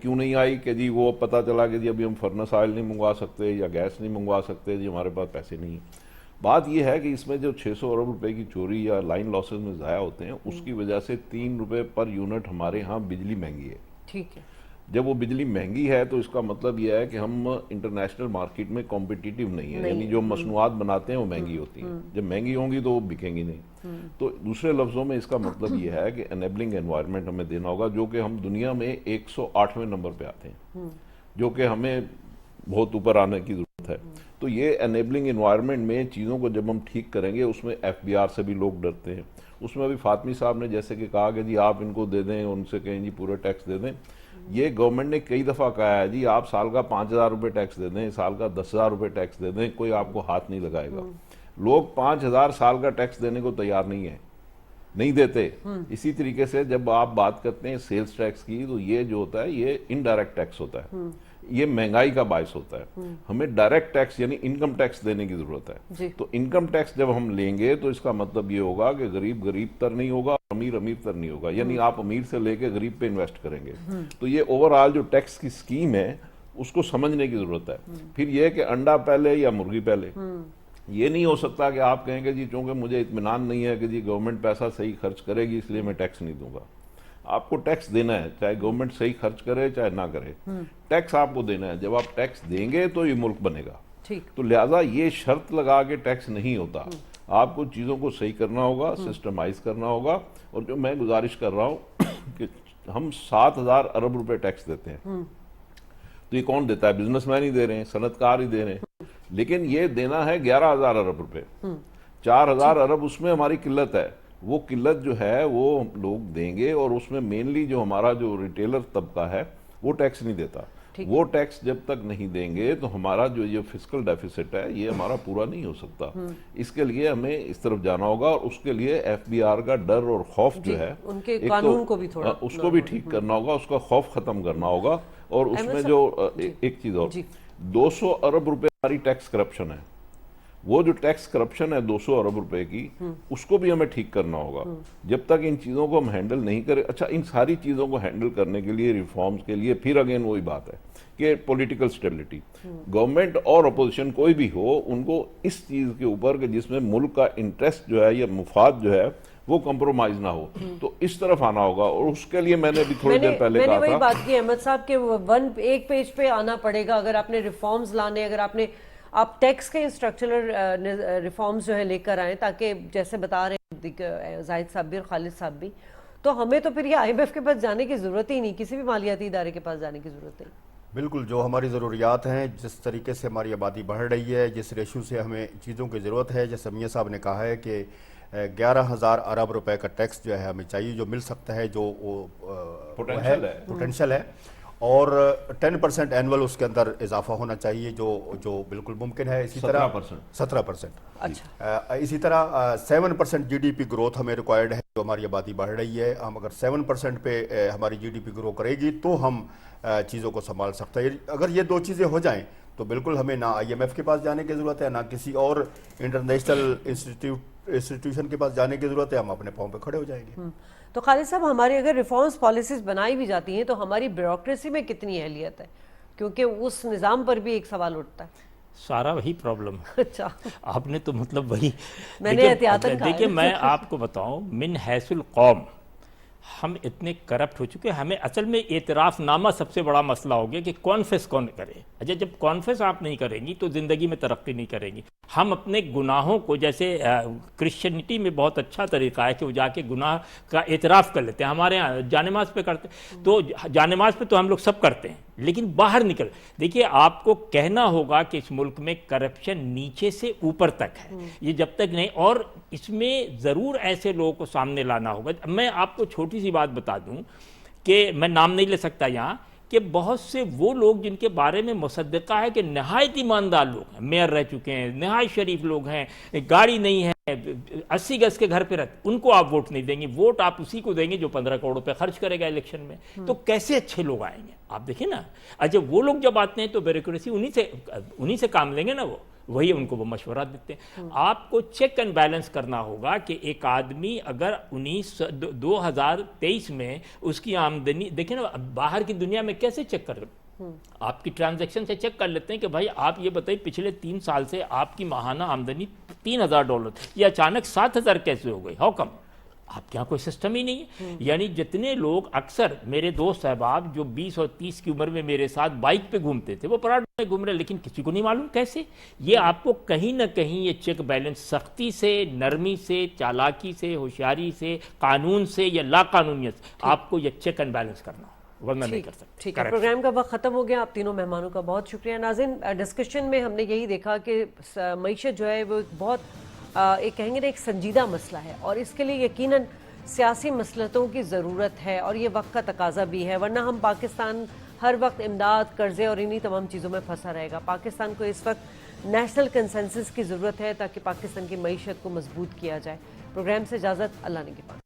کیوں نہیں آئی کہ جی وہ پتہ چلا کہ جی ابھی ہم فرنس آئل نہیں منگوا سکتے یا گیس نہیں منگوا سکتے, جی ہمارے پاس پیسے نہیں ہیں. بات یہ ہے کہ اس میں جو 600 ارب روپے کی چوری یا لائن لاسز میں ضائع ہوتے ہیں, اس کی وجہ سے 3 روپے پر یونٹ ہمارے ہاں بجلی مہنگی ہے. ٹھیک ہے. جب وہ بجلی مہنگی ہے تو اس کا مطلب یہ ہے کہ ہم انٹرنیشنل مارکیٹ میں کمپیٹیٹیو نہیں ہیں, یعنی جو مصنوعات بناتے ہیں وہ مہنگی ہوتی ہیں. جب مہنگی ہوں گی تو وہ بکیں گی نہیں. تو دوسرے لفظوں میں اس کا مطلب یہ ہے کہ انیبلنگ انوائرمنٹ ہمیں دینا ہوگا, جو کہ ہم دنیا میں 108ویں نمبر پہ آتے ہیں, جو کہ ہمیں بہت اوپر آنے کی ضرورت ہے. تو یہ انیبلنگ انوائرمنٹ میں چیزوں کو جب ہم ٹھیک کریں گے, اس میں ایف بی آر سے بھی لوگ ڈرتے ہیں. اس میں ابھی فاطمی صاحب نے جیسے کہ کہا کہ جی آپ ان کو دے دیں, ان سے کہیں جی پورے ٹیکس دے دیں. یہ گورنمنٹ نے کئی دفعہ کہا ہے جی آپ سال کا 5,000 روپے ٹیکس دے دیں, سال کا 10,000 روپے ٹیکس دے دیں, کوئی آپ کو ہاتھ نہیں لگائے گا. لوگ 5,000 سال کا ٹیکس دینے کو تیار نہیں ہیں, نہیں دیتے. اسی طریقے سے جب آپ بات کرتے ہیں سیلز ٹیکس کی, تو یہ جو ہوتا ہے یہ انڈائریکٹ ٹیکس ہوتا ہے, یہ مہنگائی کا باعث ہوتا ہے. ہمیں ڈائریکٹ ٹیکس یعنی انکم ٹیکس دینے کی ضرورت ہے. تو انکم ٹیکس جب ہم لیں گے تو اس کا مطلب یہ ہوگا کہ غریب غریب تر نہیں ہوگا, امیر امیر تر نہیں ہوگا, یعنی آپ امیر سے لے کے غریب پہ انویسٹ کریں گے. تو یہ اوورآل جو ٹیکس کی سکیم ہے اس کو سمجھنے کی ضرورت ہے. پھر یہ کہ انڈا پہلے یا مرغی پہلے, یہ نہیں ہو سکتا کہ آپ کہیں گے جی چونکہ مجھے اطمینان نہیں ہے کہ جی گورنمنٹ پیسہ صحیح خرچ کرے گی اس لیے میں ٹیکس نہیں دوں گا. آپ کو ٹیکس دینا ہے, چاہے گورنمنٹ صحیح خرچ کرے چاہے نہ کرے, ٹیکس آپ کو دینا ہے. جب آپ ٹیکس دیں گے تو یہ ملک بنے گا. تو لہٰذا یہ شرط لگا کے ٹیکس نہیں ہوتا, آپ کو چیزوں کو صحیح کرنا ہوگا, سسٹمائز کرنا ہوگا. اور جو میں گزارش کر رہا ہوں کہ ہم 7,000 ارب روپے ٹیکس دیتے ہیں, تو یہ کون دیتا ہے؟ بزنس مین ہی دے رہے ہیں, صنعت کار ہی دے رہے ہیں. لیکن یہ دینا ہے 11,000 ارب روپے. 4,000 ارب اس میں ہماری قلت ہے. وہ قلت جو ہے وہ لوگ دیں گے, اور اس میں مینلی جو ہمارا جو ریٹیلر طبقہ ہے وہ ٹیکس نہیں دیتا. وہ ٹیکس جب تک نہیں دیں گے تو ہمارا جو یہ فسکل ڈیفیسٹ ہے یہ ہمارا پورا نہیں ہو سکتا. اس کے لیے ہمیں اس طرف جانا ہوگا, اور اس کے لیے ایف بی آر کا ڈر اور خوف جو ہے قانون کو بھی تھوڑا اس کو بھی ٹھیک کرنا ہوگا, اس کا خوف ختم کرنا ہوگا. اور اس میں جو ایک چیز اور, 200 ارب روپے ہماری ٹیکس کرپشن ہے. وہ جو ٹیکس کرپشن ہے 200 ارب روپے کی, اس کو بھی ہمیں ٹھیک کرنا ہوگا. جب تک ان چیزوں کو ہم ہینڈل نہیں کریں, اچھا ان ساری چیزوں کو ہینڈل کرنے کے لیے ریفارمز کے لیے پھر اگین وہی بات ہے کہ پولیٹیکل سٹیبلٹی, گورنمنٹ اور اپوزیشن کوئی بھی ہو, ان کو اس چیز کے اوپر کہ جس میں ملک کا انٹرسٹ جو ہے یا مفاد جو ہے وہ کمپرومائز نہ ہو, تو اس طرف آنا ہوگا. اور اس کے لیے میں نے بھی تھوڑی دیر پہلے کہا تھا, میں نے وہی بات کی احمد صاحب کہ ایک پیج پہ آنا پڑے گا. اگر آپ نے ریفارمز لانے, اگر آپ ٹیکس کے اسٹرکچرل ریفارمز جو ہے لے کر آئیں, تاکہ جیسے بتا رہے ہیں زاہد صاحب بھی اور خالد صاحب بھی, تو ہمیں تو پھر یہ آئی ایم ایف کے پاس جانے کی ضرورت ہی نہیں, کسی بھی مالیاتی ادارے کے پاس جانے کی ضرورت نہیں. بالکل, جو ہماری ضروریات ہیں, جس طریقے سے ہماری آبادی بڑھ رہی ہے, جس ریشو سے ہمیں چیزوں کی ضرورت ہے, جیسے میاں صاحب نے کہا ہے کہ 11,000 ارب روپے کا ٹیکس جو ہے ہمیں چاہیے, جو مل سکتا ہے, جو پوٹینشل ہے, اور 10% اینول اس کے اندر اضافہ ہونا چاہیے, جو بالکل ممکن ہے. اسی طرح 17%. اچھا, اسی طرح 7% جی ڈی پی گروتھ ہمیں ریکوائرڈ ہے. جو ہماری آبادی بڑھ رہی ہے, ہم اگر 7% پہ ہماری جی ڈی پی گرو کرے گی تو ہم چیزوں کو سنبھال سکتے ہیں. اگر یہ دو چیزیں ہو جائیں تو بالکل ہمیں نہ آئی ایم ایف کے پاس جانے کی ضرورت ہے, نہ کسی اور انٹرنیشنل انسٹیٹیوشن کے پاس جانے کی ضرورت ہے, ہم اپنے پاؤں پہ کھڑے ہو جائیں گے. تو خالد صاحب, ہماری اگر ریفارمز پالیسیز بنائی بھی جاتی ہیں تو ہماری بیوروکریسی میں کتنی اہلیت ہے, کیونکہ اس نظام پر بھی ایک سوال اٹھتا ہے. سارا وہی پرابلم. اچھا, آپ نے تو مطلب وہی, میں نے احتیاطاً کہا. دیکھیں میں آپ کو بتاؤں, من حیث القوم ہم اتنے کرپٹ ہو چکے, ہمیں اصل میں اعتراف نامہ سب سے بڑا مسئلہ ہو گیا کہ کانفیس کون کرے. اچھا, جب کانفیس آپ نہیں کریں گی تو زندگی میں ترقی نہیں کریں گی. ہم اپنے گناہوں کو, جیسے کرسچینٹی میں بہت اچھا طریقہ ہے کہ وہ جا کے گناہ کا اعتراف کر لیتے ہیں. ہمارے یہاں جانماز پہ کرتے, تو جانماز پہ تو ہم لوگ سب کرتے ہیں, لیکن باہر نکل, دیکھیے آپ کو کہنا ہوگا کہ اس ملک میں کرپشن نیچے سے اوپر تک ہے, یہ جب تک نہیں, اور اس میں ضرور ایسے لوگوں کو سامنے لانا ہوگا. میں آپ کو چھوٹی سی بات بتا دوں کہ میں نام نہیں لے سکتا یہاں, کہ بہت سے وہ لوگ جن کے بارے میں مصدقہ ہے کہ نہایت ایماندار لوگ ہیں، میئر رہ چکے ہیں، نہایت شریف لوگ ہیں، گاڑی نہیں ہے، 80 گز کے گھر پہ رہتے، ان کو آپ ووٹ نہیں دیں گے، ووٹ آپ اسی کو دیں گے جو 15 کروڑ روپے خرچ کرے گا الیکشن میں. تو کیسے اچھے لوگ آئیں گے؟ آپ دیکھیں نا، اچھا وہ لوگ جب آتے ہیں تو بیوروکریسی انہی سے کام لیں گے نا، وہی ان کو وہ مشورہ دیتے ہیں. آپ کو چیک اینڈ بیلنس کرنا ہوگا کہ ایک آدمی اگر 2023 میں اس کی آمدنی دیکھیں نا، باہر کی دنیا میں کیسے چیک کر آپ کی ٹرانزیکشن سے چیک کر لیتے ہیں کہ بھائی آپ یہ بتائیں پچھلے 3 سال سے آپ کی ماہانہ آمدنی $3,000 یہ اچانک 7,000 کیسے ہو گئی؟ How come? آپ کے یہاں کوئی سسٹم ہی نہیں ہے. یعنی جتنے لوگ اکثر میرے دوست احباب جو 20 اور 30 کی عمر میں میرے ساتھ بائک پہ گھومتے تھے وہ پراڈو میں گھوم رہے، لیکن کسی کو نہیں معلوم کیسے. یہ آپ کو کہیں نہ کہیں یہ چیک بیلنس سختی سے، نرمی سے، چالاکی سے، ہوشیاری سے، قانون سے یا لا قانونیت سے آپ کو یہ چیک اینڈ بیلنس کرنا ہو، ورنہ نہیں کر سکتے. ٹھیک ہے، پروگرام کا وقت ختم ہو گیا. آپ تینوں مہمانوں کا بہت شکریہ. ناظرین، ڈسکشن میں ہم نے یہی دیکھا کہ معیشت جو ہے وہ بہت ایک کہیں گے نا ایک سنجیدہ مسئلہ ہے، اور اس کے لیے یقیناً سیاسی مصلحتوں کی ضرورت ہے، اور یہ وقت کا تقاضا بھی ہے، ورنہ ہم پاکستان ہر وقت امداد، قرضے اور انہی تمام چیزوں میں پھنسا رہے گا. پاکستان کو اس وقت نیشنل کنسنسس کی ضرورت ہے تاکہ پاکستان کی معیشت کو مضبوط کیا جائے. پروگرام سے اجازت، اللہ نگہبان.